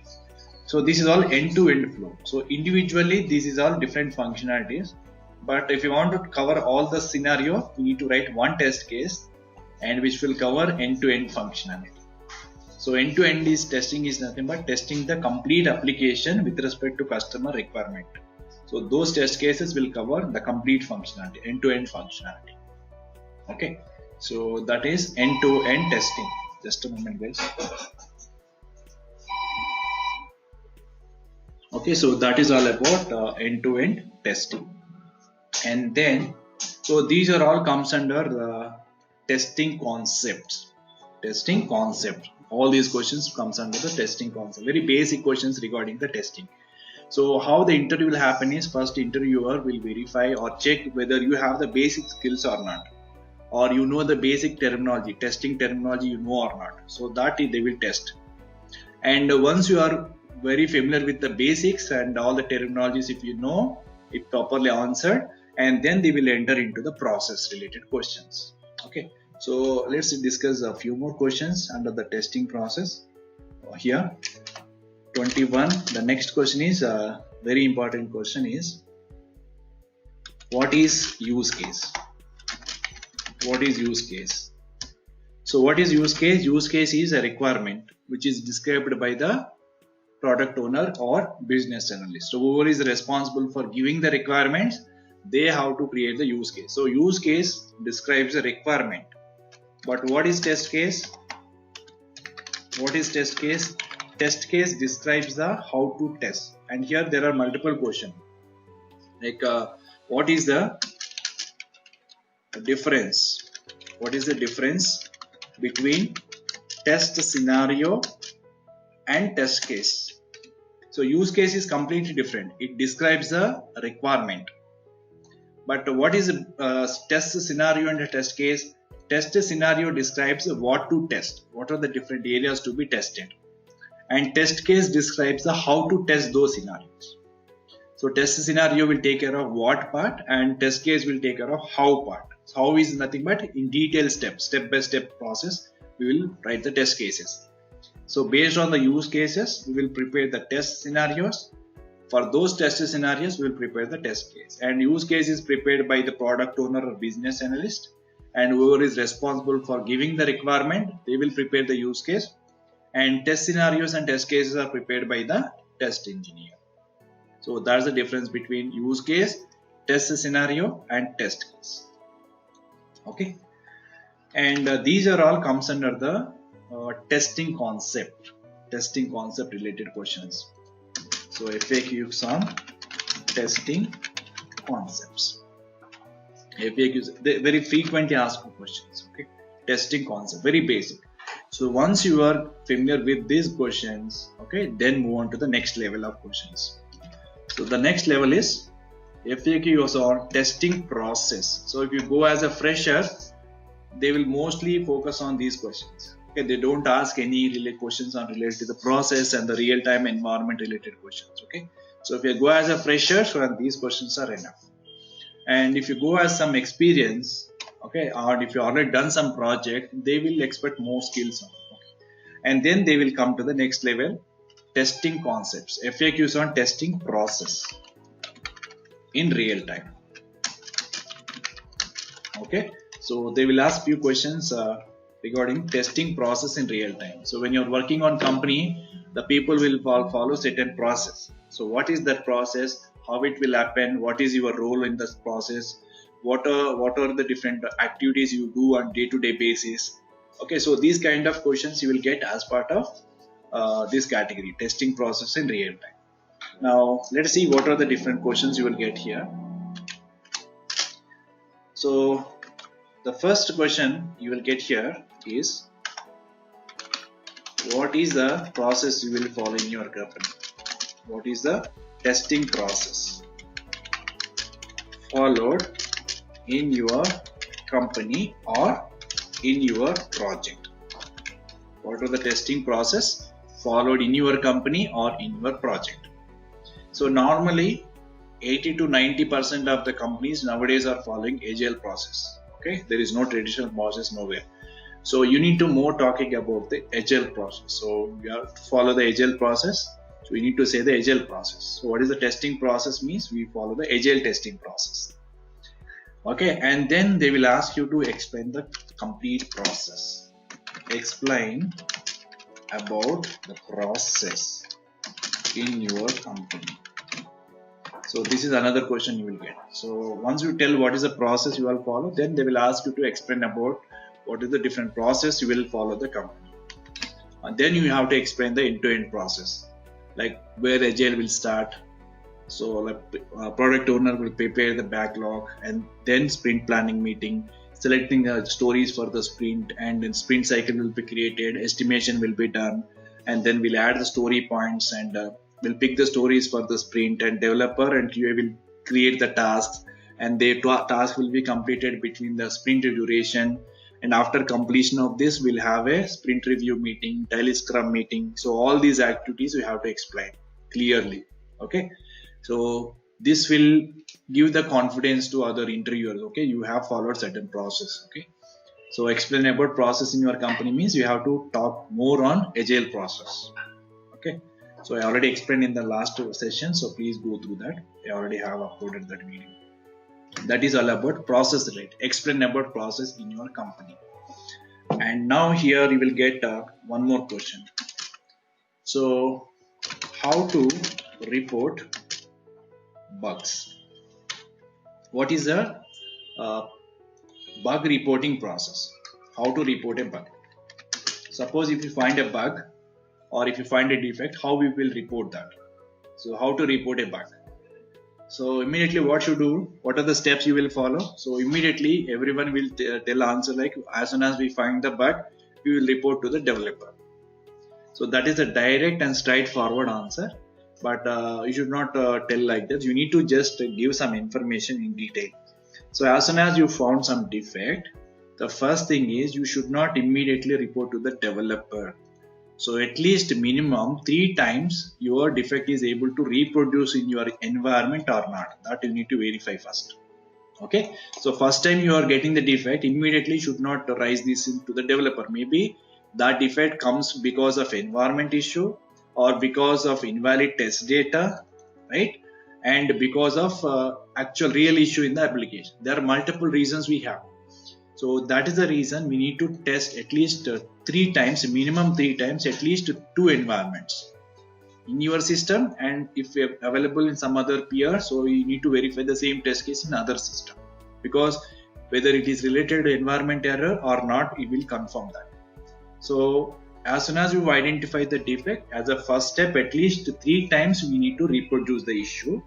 So this is all end-to-end flow. So individually, this is all different functionalities. But if you want to cover all the scenario, we need to write one test case and which will cover end-to-end functionality. So end-to-end is testing is nothing but testing the complete application with respect to customer requirement. So those test cases will cover the complete functionality, end-to-end functionality. Okay, so that is end-to-end testing. Just a moment, guys. Okay, so that is all about end-to-end testing. And then, so these are all comes under the testing concepts. Testing concept. All these questions comes under the testing concept. Very basic questions regarding the testing. So how the interview will happen is, first interviewer will verify or check whether you have the basic skills or not, or you know the basic terminology, testing terminology you know or not. So that they will test. And once you are very familiar with the basics and all the terminologies, if you know it properly answered, and then they will enter into the process related questions. Okay, so let's discuss a few more questions under the testing process. Here 21, the next question is a very important question is, what is use case? What is use case? So what is use case? Use case is a requirement which is described by the product owner or business analyst. So whoever is responsible for giving the requirements, they have to create the use case. So use case describes the requirement. But what is test case? What is test case? Test case describes the how to test. And here there are multiple questions. Like what is the difference? What is the difference between test scenario and test case? So use case is completely different. It describes the requirement. But what is a test scenario and a test case? Test scenario describes what to test. What are the different areas to be tested? And test case describes the how to test those scenarios. So test scenario will take care of what part, and test case will take care of how part. So how is nothing but in detail step by step process we will write the test cases. So based on the use cases, we will prepare the test scenarios. For those test scenarios, we will prepare the test case. And use case is prepared by the product owner or business analyst. And whoever is responsible for giving the requirement, they will prepare the use case. And test scenarios and test cases are prepared by the test engineer. So that's the difference between use case, test scenario and test case. Okay. And these are all comes under the testing concept related questions. So FAQs on testing concepts. FAQs, they very frequently asked questions. Okay, testing concept, very basic. So once you are familiar with these questions, okay, then move on to the next level of questions. So the next level is FAQs on testing process. So if you go as a fresher, they will mostly focus on these questions. Okay, they don't ask any related questions on related to the process and the real-time environment related questions. Okay, so if you go as a fresher, so these questions are enough. And if you go as some experience, okay, or if you already done some project, they will expect more skills on it. Okay. And then they will come to the next level, testing concepts, FAQs on testing process in real time. Okay, so they will ask few questions regarding testing process in real time. So when you're working on company, the people will follow certain process. So what is that process? How it will happen? What is your role in this process? What are the different activities you do on day-to-day basis? Okay, so these kind of questions you will get as part of this category, testing process in real time. Now let's see what are the different questions you will get here. So the first question you will get here is, what is the process you will follow in your company? What is the testing process followed in your company or in your project? What was the testing process followed in your company or in your project? So normally 80 to 90% of the companies nowadays are following agile process. Okay, there is no traditional process nowhere. So you need to more talking about the agile process. So you have to follow the agile process. So we need to say the agile process. So what is the testing process means? We follow the agile testing process. Okay, and then they will ask you to explain the complete process. Explain about the process in your company. So this is another question you will get. So once you tell what is the process you will follow, then they will ask you to explain about what is the different process you will follow the company. And then you have to explain the end-to-end process, like where agile will start. So like product owner will prepare the backlog, and then sprint planning meeting, selecting stories for the sprint, and then sprint cycle will be created, estimation will be done, and then we'll add the story points, and we'll pick the stories for the sprint, and developer and QA will create the tasks, and the task will be completed between the sprint duration. And after completion of this, we'll have a sprint review meeting, daily scrum meeting. So all these activities we have to explain clearly. Okay, so this will give the confidence to other interviewers. Okay, you have followed certain process. Okay, so explain about process in your company means you have to talk more on agile process. Okay, so I already explained in the last session, so please go through that. I already have uploaded that video. That is all about process related. Explain about process in your company. And now here you will get one more question. So how to report bugs? What is the bug reporting process? How to report a bug? Suppose if you find a bug or if you find a defect, how we will report that? So how to report a bug? So immediately what you do, what are the steps you will follow? So immediately everyone will tell answer like, as soon as we find the bug, we will report to the developer. So that is a direct and straightforward answer, but you should not tell like that. You need to just give some information in detail. So as soon as you found some defect, the first thing is you should not immediately report to the developer. So at least minimum 3 times your defect is able to reproduce in your environment or not. That you need to verify first. Okay. So first time you are getting the defect, immediately should not raise this into the developer. Maybe that defect comes because of environment issue or because of invalid test data, right? And because of actual real issue in the application. There are multiple reasons we have. So that is the reason we need to test at least 3 times, minimum 3 times, at least 2 environments in your system, and if available in some other peer, so you need to verify the same test case in other system, because whether it is related to environment error or not, it will confirm that. So as soon as you identify the defect, as a first step, at least 3 times we need to reproduce the issue,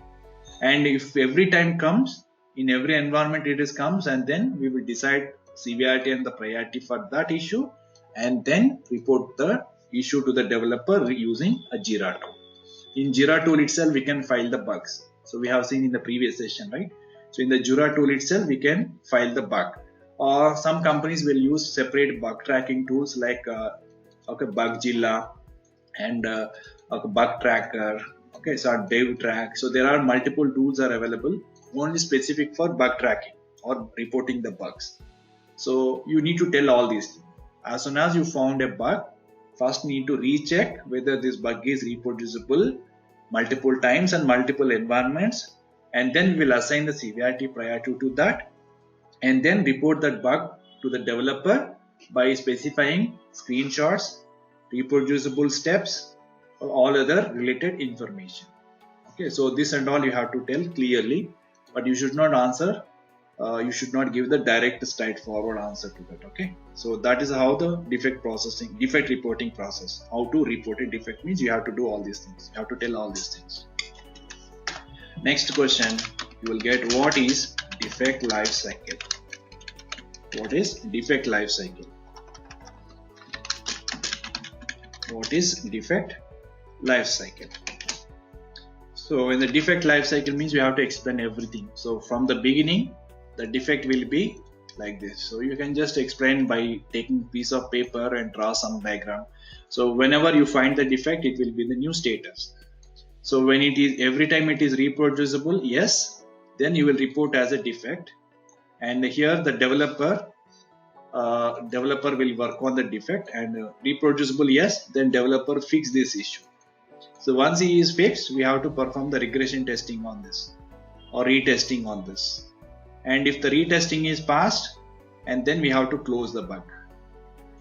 and if every time comes, in every environment it is comes, and then we will decide severity and the priority for that issue, and then report the issue to the developer using a Jira tool. In Jira tool itself, we can file the bugs. So we have seen in the previous session, right? So in the Jira tool itself, we can file the bug. Or some companies will use separate bug tracking tools like Bugzilla and Bug Tracker. Okay, so DevTrack. So there are multiple tools are available only specific for bug tracking or reporting the bugs. So you need to tell all these things. As soon as you found a bug, first need to recheck whether this bug is reproducible multiple times and multiple environments, and then we will assign the severity priority to that, and then report that bug to the developer by specifying screenshots, reproducible steps, or all other related information. Okay, so this and all you have to tell clearly, but you should not answer. You should not give the direct straightforward answer to that. Okay, so that is how the defect reporting process, how to report a defect means you have to do all these things. You have to tell all these things. Next question you will get, what is defect life cycle? What is defect life cycle? What is defect life cycle? So in the defect life cycle means we have to explain everything. So from the beginning, the defect will be like this. So you can just explain by taking a piece of paper and draw some diagram. So whenever you find the defect, it will be the new status. So when it is, every time it is reproducible, yes, then you will report as a defect. And here the developer will work on the defect, and reproducible, yes, then developer fix this issue. So once he is fixed, we have to perform the regression testing on this or retesting on this. And if the retesting is passed, and then we have to close the bug.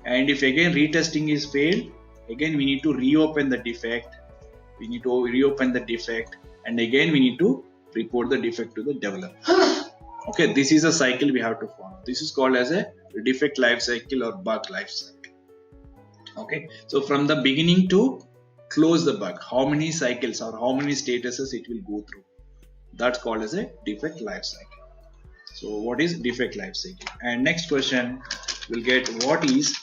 And if again retesting is failed, again we need to reopen the defect. We need to reopen the defect, and again we need to report the defect to the developer. Okay, this is a cycle we have to follow. This is called as a defect life cycle or bug life cycle. Okay, so from the beginning to close the bug, how many cycles or how many statuses it will go through, that's called as a defect life cycle. So what is defect life cycle? And next question will get what is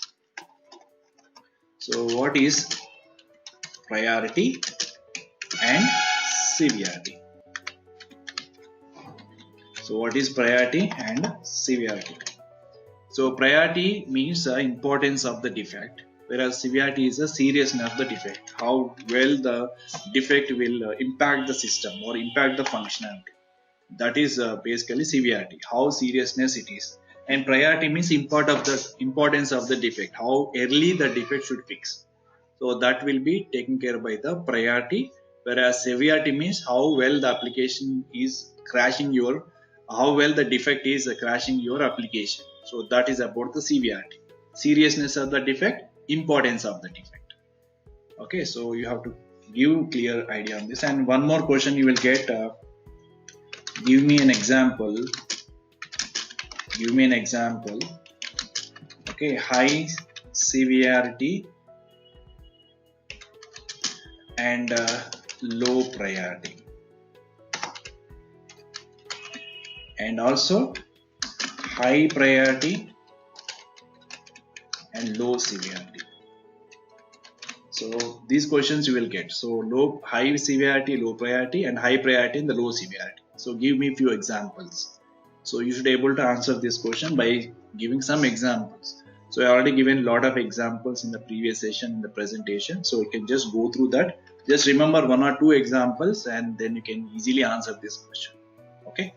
priority and severity. So what is priority and severity? So priority means the importance of the defect, whereas severity is the seriousness of the defect, how well the defect will impact the system or impact the functionality. That is basically severity, how seriousness it is. And priority means importance of the defect, how early the defect should fix. So that will be taken care by the priority, whereas severity means how well the application is crashing your, how well the defect is crashing your application. So that is about the severity, seriousness of the defect, importance of the defect. Okay, so you have to give clear idea on this. And one more question you will get, give me an example. Okay, high severity and low priority, and also high priority and low severity. So these questions you will get. So high severity, low priority, and high priority and the low severity. So give me few examples. So you should be able to answer this question by giving some examples. So I already given a lot of examples in the previous session in the presentation. So you can just go through that. Just remember one or two examples, and then you can easily answer this question. Okay.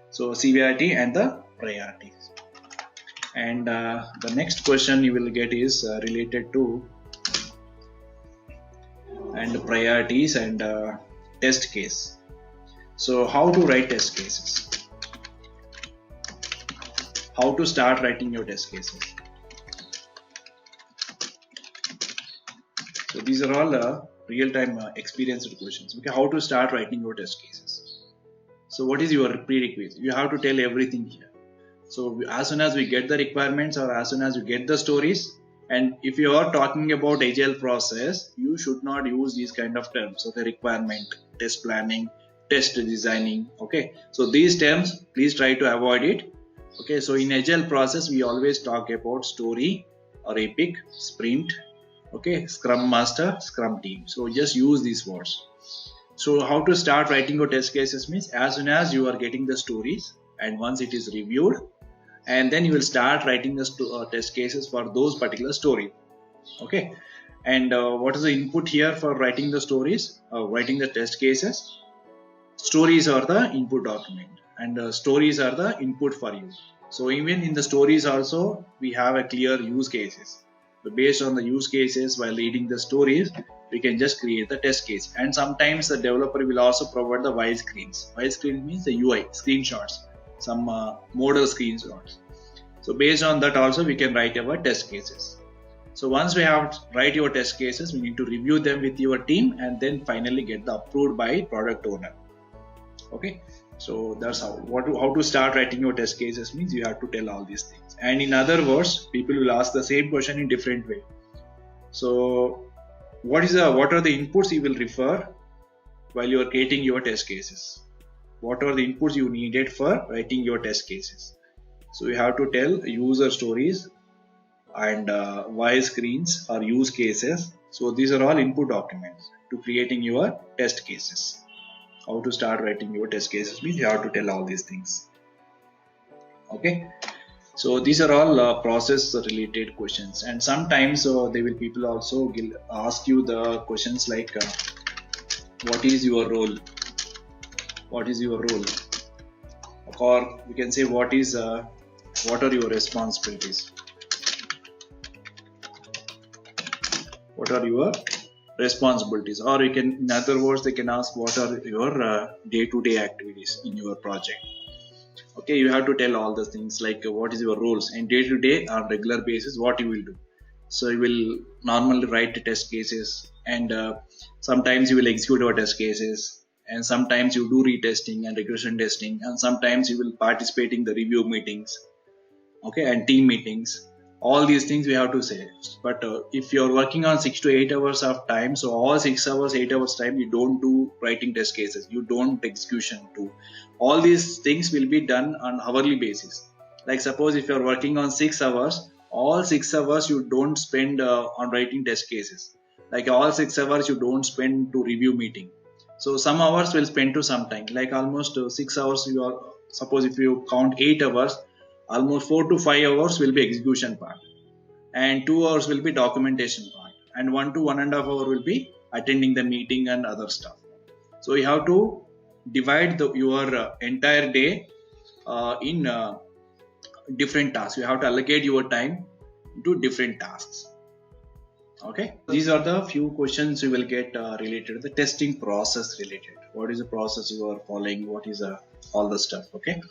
So severity and the priorities. And the next question you will get is related to and priorities and test case. So how to write test cases? How to start writing your test cases? So these are all real-time experienced questions. Okay, how to start writing your test cases? So what is your prerequisite? You have to tell everything here. So as soon as we get the requirements, or as soon as you get the stories, and if you are talking about agile process, you should not use these kind of terms. So the requirement, test planning, test designing. Okay, so these terms please try to avoid it. Okay, so in agile process we always talk about story or epic, sprint, okay, scrum master, scrum team. So just use these words. So how to start writing your test cases means as soon as you are getting the stories, and once it is reviewed, and then you will start writing the test cases for those particular story. Okay, and what is the input here for writing the stories, writing the test cases? Stories are the input document, and stories are the input for you. So even in the stories also we have a clear use cases. So based on the use cases, while reading the stories, we can just create the test case. And sometimes the developer will also provide the white screens. White screen means the UI screenshots, some model screenshots. So based on that also we can write our test cases. So once we have write your test cases, we need to review them with your team, and then finally get the approved by product owner. Okay, so that's how to start writing your test cases means you have to tell all these things. And in other words, people will ask the same question in different way. So what are the inputs you will refer while you are creating your test cases? What are the inputs you needed for writing your test cases? So you have to tell user stories and why screens or use cases, So these are all input documents to creating your test cases. How to start writing your test cases means you have to tell all these things. Okay. So these are all process related questions, and sometimes people also ask you the questions like what is your role, what is your role, or we can say what are your responsibilities, what are your responsibilities, or you can, in other words, they can ask what are your day-to-day activities in your project. Okay, you have to tell all the things like what is your roles and day to day or regular basis what you will do. So you will normally write the test cases, and sometimes you will execute your test cases, and sometimes you do retesting and regression testing, and sometimes you will participate in the review meetings, okay, and team meetings. All these things we have to say. But if you're working on 6 to 8 hours of time, so all 6 hours 8 hours time you don't do writing test cases, you don't execution too. All these things will be done on hourly basis. Like suppose if you're working on 6 hours, all 6 hours you don't spend on writing test cases. Like all 6 hours you don't spend to review meeting. So some hours will spend to some time, like almost 6 hours you are, suppose if you count 8 hours, almost 4 to 5 hours will be execution part, and 2 hours will be documentation part, and 1 to 1.5 hour will be attending the meeting and other stuff. So you have to divide your entire day in different tasks. You have to allocate your time to different tasks. Okay, these are the few questions you will get related to the testing process related. What is the process you are following? What is all the stuff? Okay.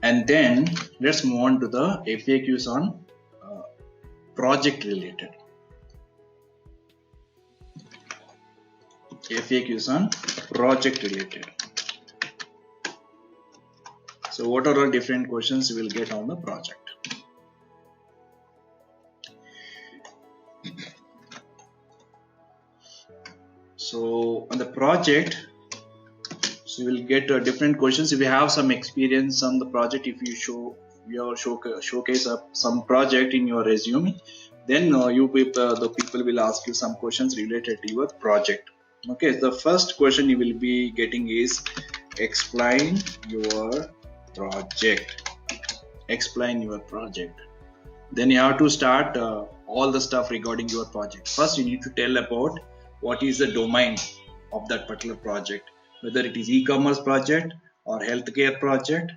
And then let's move on to the FAQs on project related. FAQs on project related. So what are all different questions you will get on the project? So on the project, so you will get different questions. If you have some experience on the project, if you showcase some project in your resume, then the people will ask you some questions related to your project. Okay, the first question you will be getting is explain your project. Explain your project. Then you have to start all the stuff regarding your project. First, you need to tell about what is the domain of that particular project. Whether it is e-commerce project or healthcare project,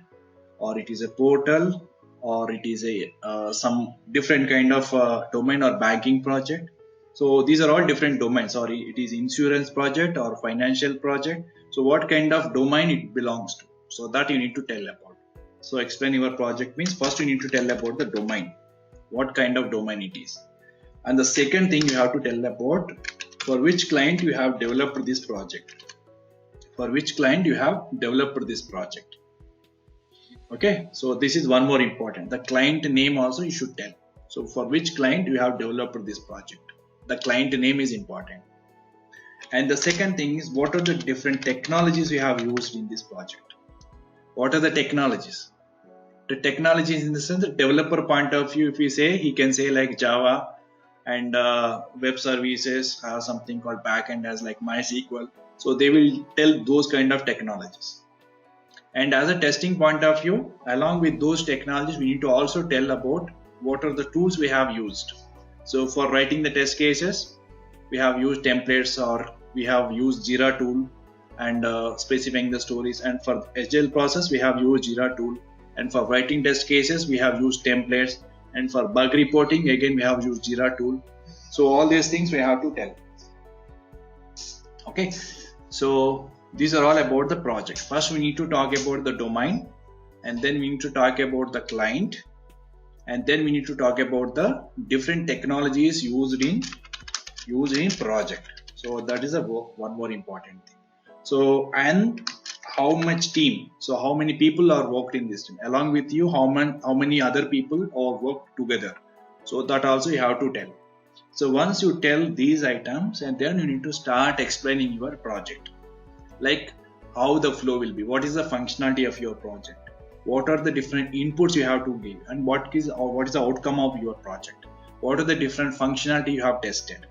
or it is a portal, or it is a some different kind of domain or banking project. So these are all different domains, or it is insurance project or financial project. So what kind of domain it belongs to, so that you need to tell about. So explain your project means first you need to tell about the domain, what kind of domain it is. And the second thing you have to tell about for which client you have developed this project. For which client you have developed this project. Okay, so this is one more important. The client name also you should tell. So for which client you have developed this project. The client name is important. And the second thing is what are the different technologies you have used in this project. What are the technologies? The technologies in the sense, the developer point of view, if you say, he can say like Java, and web services have something called backend as like MySQL. So they will tell those kind of technologies. And as a testing point of view, along with those technologies, we need to also tell about what are the tools we have used. So for writing the test cases, we have used templates, or we have used Jira tool and specifying the stories. And for Agile process, we have used Jira tool. And for writing test cases, we have used templates. And for bug reporting, again, we have used Jira tool. So all these things we have to tell. Okay. So these are all about the project. First, we need to talk about the domain, and then we need to talk about the client, and then we need to talk about the different technologies used in project. So that is one more important thing. So, and how much team, so how many people are worked in this team, along with you how many other people are worked together. So that also you have to tell. So once you tell these items, and then you need to start explaining your project, like how the flow will be, what is the functionality of your project, what are the different inputs you have to give, and what is the outcome of your project, what are the different functionality you have tested.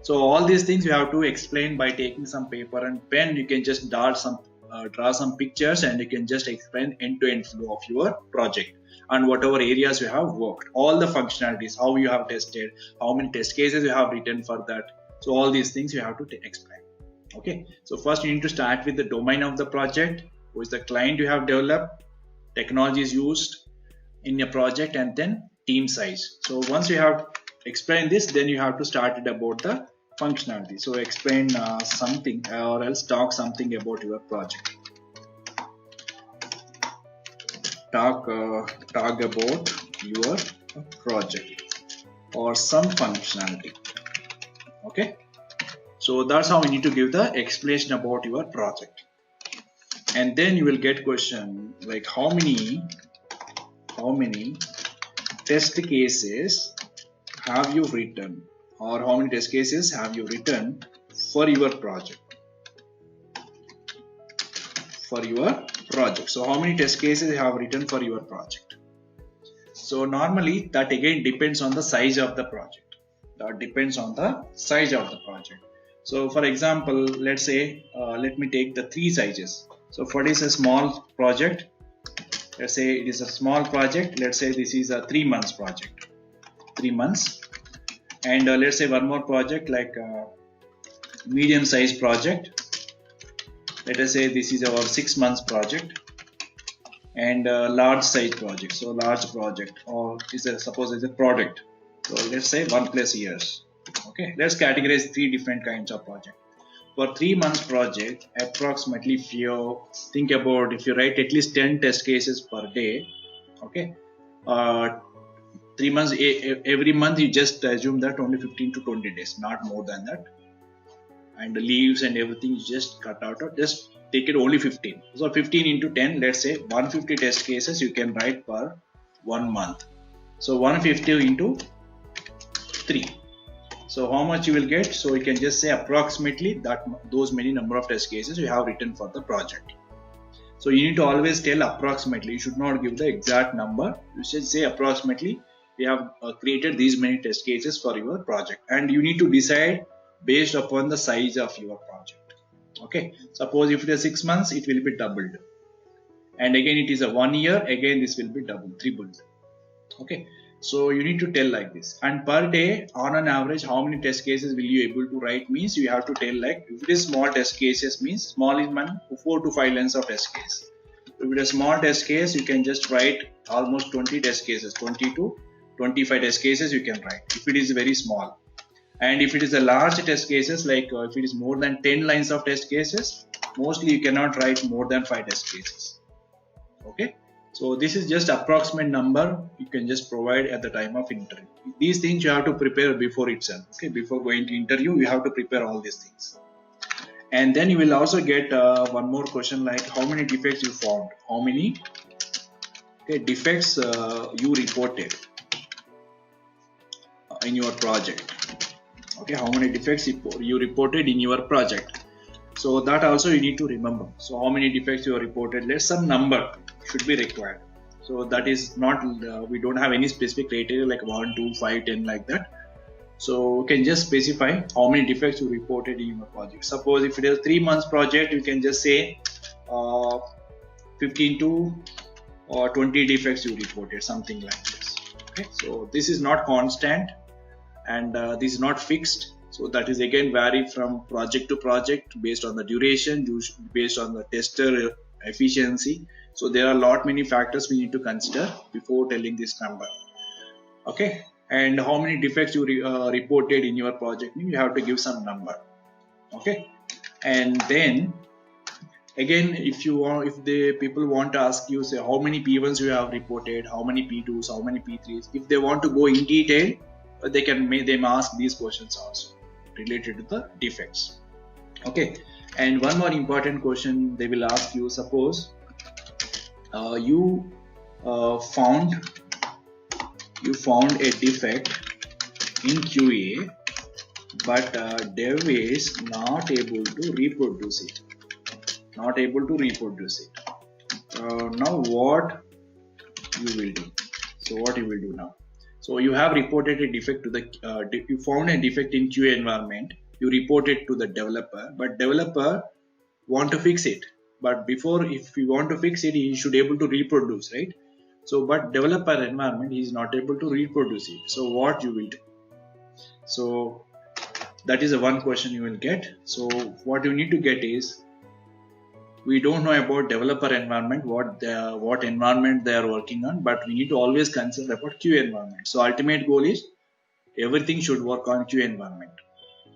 So all these things you have to explain by taking some paper and pen. You can just draw some pictures, and you can just explain end-to-end flow of your project and whatever areas you have worked, all the functionalities, how you have tested, how many test cases you have written for that. So all these things you have to explain. Okay, so first you need to start with the domain of the project, who is the client you have developed, technologies used in your project, and then team size. So once you have explained this, then you have to start it about the functionality. So explain something, or else talk something about your project. Talk about your project or some functionality. Okay, so that's how we need to give the explanation about your project. And then you will get question like how many test cases have you written, or how many test cases have you written for your project. So how many test cases you have written for your project. So normally that again depends on the size of the project. So for example, let's say let me take the 3 sizes. So for this a small project, let's say it is a small project. Let's say this is a 3 months project, 3 months. And let's say one more project like medium size project. Let us say this is our 6 months project, and large size project. So large project, or suppose it's a product. So let's say 1+ years. Okay, let's categorize 3 different kinds of project. For 3 months project, approximately, if you think about, if you write at least 10 test cases per day, okay, 3 months, every month you just assume that only 15 to 20 days, not more than that. And the leaves and everything you just cut out, or just take it only 15. So 15 into 10, let's say 150 test cases you can write per 1 month. So 150 into 3. So how much you will get? So you can just say approximately those many number of test cases you have written for the project. So you need to always tell approximately. You should not give the exact number. You should say approximately we have created these many test cases for your project, and you need to decide based upon the size of your project. Okay, suppose if it is 6 months, it will be doubled, and again it is a 1 year, again this will be doubled, tripled. Okay, so you need to tell like this. And per day, on an average, how many test cases will you able to write means you have to tell, like if it is small test cases means small is 4 to 5 lines of test case. If it is small test case, you can just write almost 20 test cases, 20 to 25 test cases you can write if it is very small. And if it is a large test cases, like if it is more than 10 lines of test cases, mostly you cannot write more than 5 test cases. Okay, so this is just approximate number you can just provide at the time of interview. These things you have to prepare before itself. Okay, before going to interview, you have to prepare all these things. And then you will also get one more question like how many defects you found, how many defects you reported in your project. Okay, how many defects you reported in your project. So that also you need to remember. So how many defects you reported, let some number should be required. So that is not we don't have any specific criteria like 1, 2, 5, 10 like that. So you can just specify how many defects you reported in your project. Suppose if it is a 3 months project, you can just say 15 to 20 defects you reported, something like this. Okay, so this is not constant, and this is not fixed. So that is again vary from project to project based on the duration, based on the tester efficiency. So there are many factors we need to consider before telling this number. Okay, and how many defects you reported in your project, you have to give some number. Okay, and then again, if the people want to ask you, say how many P1s you have reported, how many P2s, how many P3s, if they want to go in detail, they may ask these questions also related to the defects. Okay, and one more important question they will ask you. Suppose you found a defect in QA, but dev is not able to reproduce it. Now what you will do? So what you will do now? So you have reported a defect to the you found a defect in QA environment, you report it to the developer, but developer want to fix it. But before, if you want to fix it, he should able to reproduce, right? So but developer environment, he is not able to reproduce it. So what you will do? So that is the one question you will get. So what you need to get is, we don't know about developer environment, what environment they are working on, but we need to always consider about QA environment. So ultimate goal is everything should work on QA environment.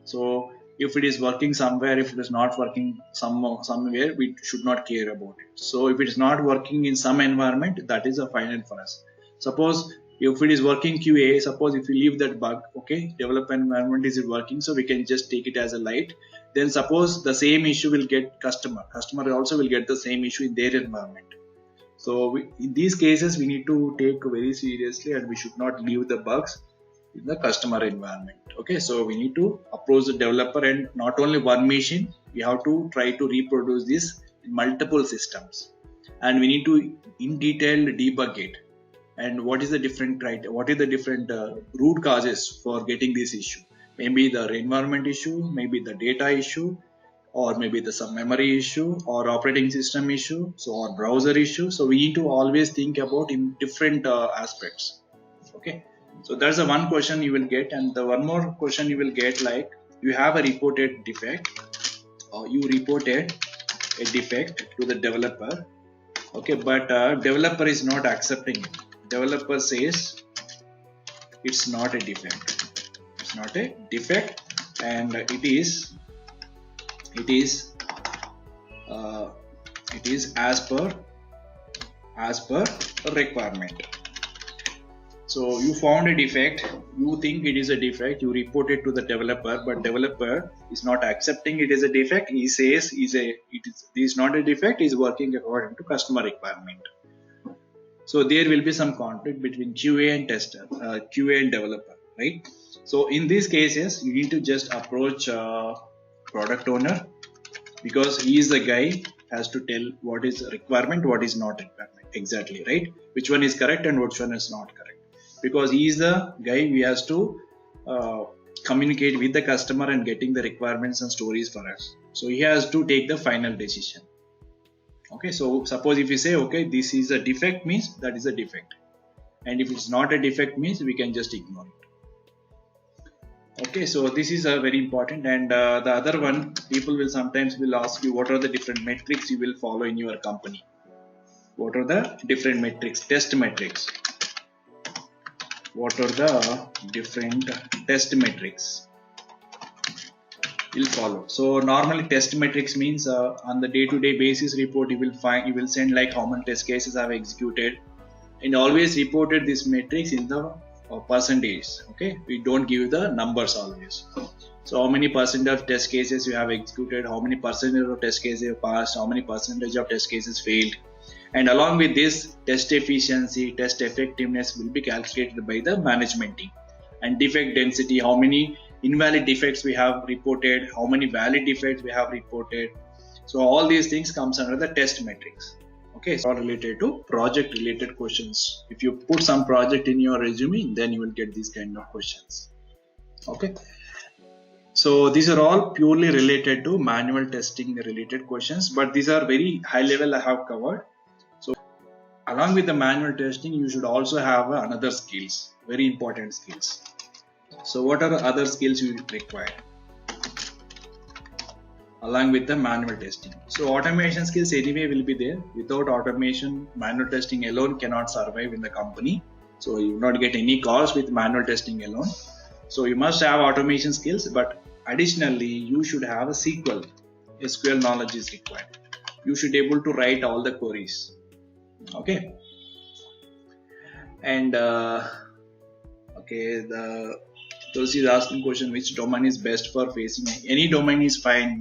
So if it is working somewhere, if it is not working somewhere, we should not care about it. So if it is not working in some environment, that is a final for us. Suppose if it is working QA, suppose if we leave that bug, okay, development environment is it working, so we can just take it as a light. Then suppose the same issue will get customer also will get the same issue in their environment. So in these cases, we need to take very seriously, and we should not leave the bugs in the customer environment. Okay, so we need to approach the developer, and not only one machine, we have to try to reproduce this in multiple systems, and we need to in detail debug it. And what is the different root causes for getting this issue? Maybe the environment issue, maybe the data issue, or maybe the some memory issue, or operating system issue, so or browser issue. So we need to always think about in different aspects. Okay, so that's the one question you will get, and the one more question you will get, like you have a reported defect, or you reported a defect to the developer. Okay, but developer is not accepting it. Developer says it's not a defect. It's not a defect, and it is as per requirement. So you found a defect, you think it is a defect, you report it to the developer, but developer is not accepting it is a defect. He says it is not a defect, is working according to customer requirement. So there will be some conflict between QA and tester, QA and developer, right? So in these cases, you need to just approach product owner, because he is the guy has to tell what is requirement, what is not requirement exactly, right? Which one is correct and which one is not correct, because he is the guy who has to communicate with the customer and getting the requirements and stories for us. So he has to take the final decision. Okay, so suppose if you say, okay, this is a defect, means that is a defect, and if it's not a defect, means we can just ignore it. Okay, so this is a very important. And the other one, people will sometimes ask you, what are the different metrics you will follow in your company? What are the different metrics, test metrics? What are the different test metrics will follow? So normally test metrics means on the day-to-day basis report, you will send like how many test cases I have executed, and always reported this metrics in the percentage. Okay, we don't give the numbers always. So how many percent of test cases you have executed, how many percentage of test cases you passed, how many percentage of test cases failed, and along with this, test efficiency, test effectiveness will be calculated by the management team. And defect density, how many invalid defects we have reported, how many valid defects we have reported. So all these things comes under the test metrics. Okay, so all related to project related questions. If you put some project in your resume, then you will get these kind of questions. Okay, so these are all purely related to manual testing related questions, but these are very high level I have covered. So along with the manual testing, you should also have another skills, very important skills. So what are the other skills you require along with the manual testing? So automation skills anyway will be there. Without automation, manual testing alone cannot survive in the company. So you will not get any calls with manual testing alone. So you must have automation skills, but additionally you should have a SQL knowledge is required. You should be able to write all the queries. Okay, and okay, the Tulsi is asking question, which domain is best for facing? Any domain is fine,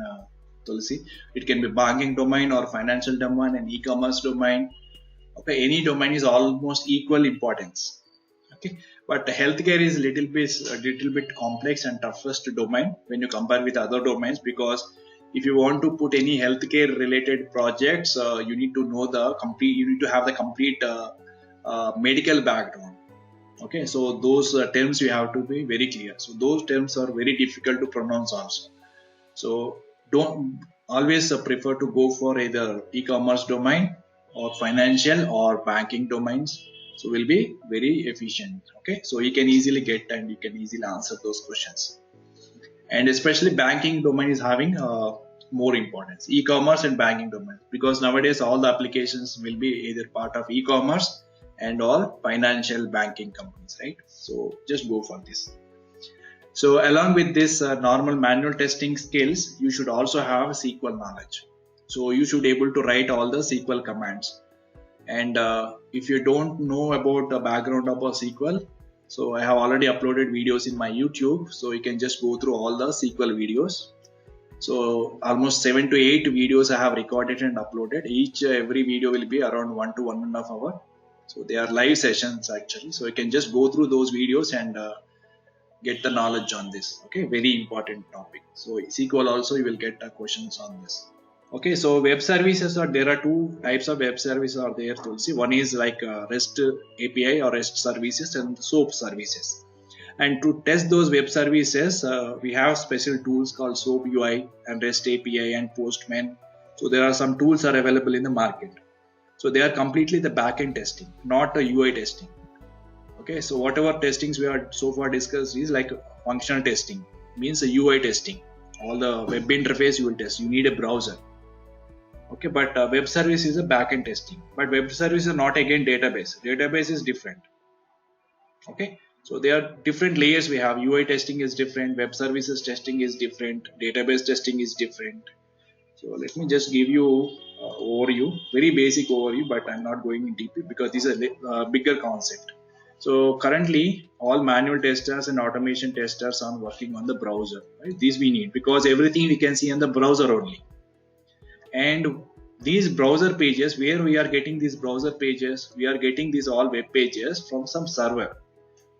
Tulsi. It can be banking domain or financial domain and e-commerce domain. Okay, any domain is almost equal importance. Okay, but healthcare is a little bit complex and toughest domain when you compare with other domains, because if you want to put any healthcare related projects, you need to know you need to have the complete medical background. Okay, so those terms you have to be very clear. So those terms are very difficult to pronounce also. So don't always prefer to go for either e-commerce domain or financial or banking domains. So will be very efficient. Okay, so you can easily get and you can easily answer those questions. And especially banking domain is having more importance, e-commerce and banking domain, because nowadays all the applications will be either part of e-commerce and all financial banking companies, right? So just go for this. So along with this normal manual testing skills, you should also have SQL knowledge. So you should able to write all the SQL commands. And if you don't know about the background of a SQL, so I have already uploaded videos in my YouTube. So you can just go through all the SQL videos. So almost 7 to 8 videos I have recorded and uploaded. Every video will be around 1 to 1.5 hours. So they are live sessions actually. So you can just go through those videos and get the knowledge on this. Okay, very important topic. So SQL also you will get questions on this. Okay, so web services there are two types of web services are there, Tulsi. One is like REST API or REST services and SOAP services. And to test those web services, we have special tools called SOAP UI and REST API and Postman. So there are some tools are available in the market. So they are completely the backend testing, not a UI testing. Okay, so whatever testings we have so far discussed is like functional testing, means a UI testing. All the web interface you will test. You need a browser. Okay, but web service is a backend testing. But web service is not again database. Database is different. Okay, so there are different layers we have. UI testing is different. Web services testing is different. Database testing is different. So let me just give you overview, very basic overview, but I'm not going in deeply because this is a bigger concept. So currently all manual testers and automation testers are working on the browser, right? These we need because everything we can see on the browser only. And these browser pages, where we are getting these browser pages, we are getting these all web pages from some server.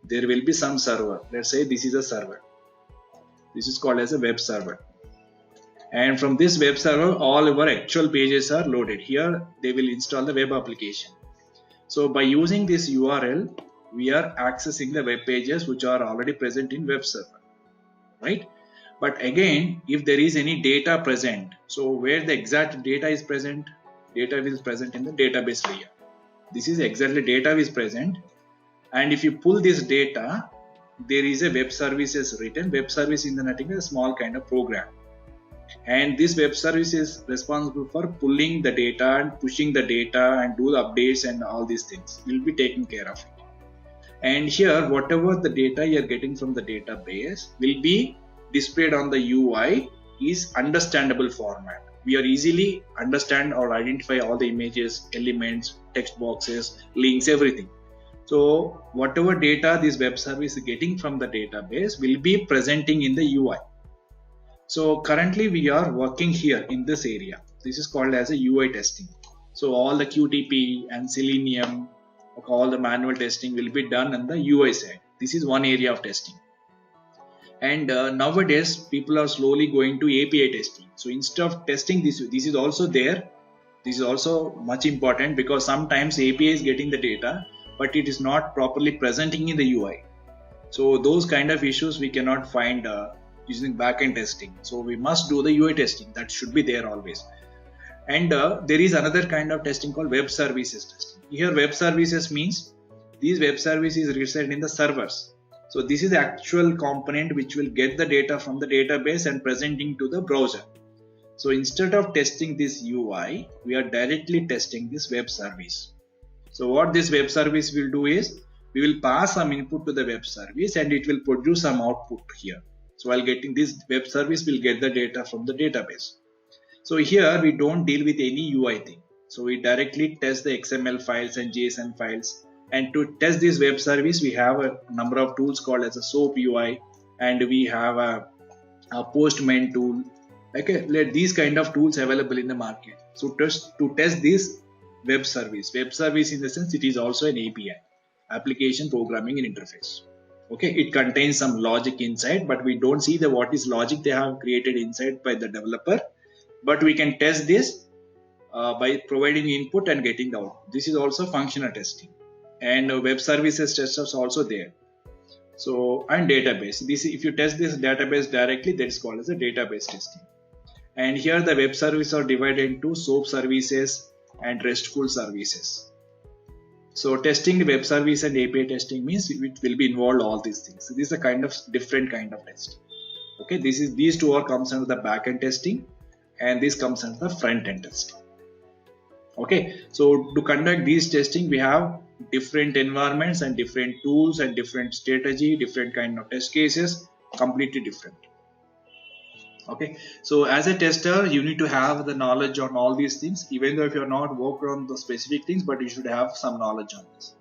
There will be some server. Let's say this is a server. This is called as a web server. And from this web server, all our actual pages are loaded. Here they will install the web application. So by using this URL, we are accessing the web pages which are already present in web server, right? But again, if there is any data present, so where the exact data is present, data is present in the database layer. This is exactly data is present. And if you pull this data, there is a web services written. Web service in the nothing is a small kind of program. And this web service is responsible for pulling the data and pushing the data and do the updates and all these things. Will be taken care of it. And here, whatever the data you are getting from the database will be displayed on the UI is understandable format. We are easily understand or identify all the images, elements, text boxes, links, everything. So whatever data this web service is getting from the database will be presenting in the UI. So currently we are working here in this area. This is called as a UI testing. So all the QTP and Selenium, all the manual testing will be done on the UI side. This is one area of testing. And nowadays people are slowly going to API testing. So instead of testing this is also there. This is also much important because sometimes API is getting the data, but it is not properly presenting in the UI. So those kind of issues we cannot find using backend testing. So we must do the UI testing. That should be there always. And there is another kind of testing called web services testing. Here web services means these web services reside in the servers. So this is the actual component which will get the data from the database and presenting to the browser. So instead of testing this UI, we are directly testing this web service. So what this web service will do is, we will pass some input to the web service and it will produce some output here. So while getting this web service will get the data from the database. So here we don't deal with any UI thing. So we directly test the XML files and JSON files. And to test this web service, we have a number of tools called as a SOAP UI, and we have a Postman tool. Okay, these kind of tools available in the market. So to test this web service in the sense it is also an API, application programming and interface. Okay, it contains some logic inside, but we don't see what is logic they have created inside by the developer. But we can test this by providing input and getting the output. This is also functional testing. and web services testers also there. So, and database. This, if you test this database directly, that is called as a database testing. And here the web services are divided into SOAP services and RESTful services. So testing the web service and API testing means it will be involved all these things. So this is a kind of different kind of testing. Okay, these two are comes under the back-end testing, and this comes under the front-end testing. Okay, so to conduct these testing, we have different environments and different tools and different strategy, different kind of test cases, completely different. Okay, so as a tester, you need to have the knowledge on all these things, even though if you're not worked on the specific things, but you should have some knowledge on this.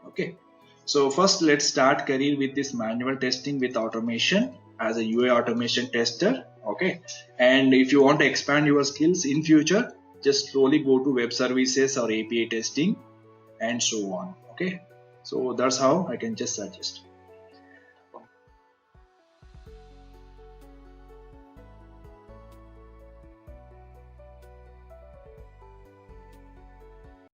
Okay, so first let's start career with this manual testing with automation as a UA automation tester. Okay, and if you want to expand your skills in future, just slowly go to web services or API testing and so on. Okay, so that's how I can just suggest.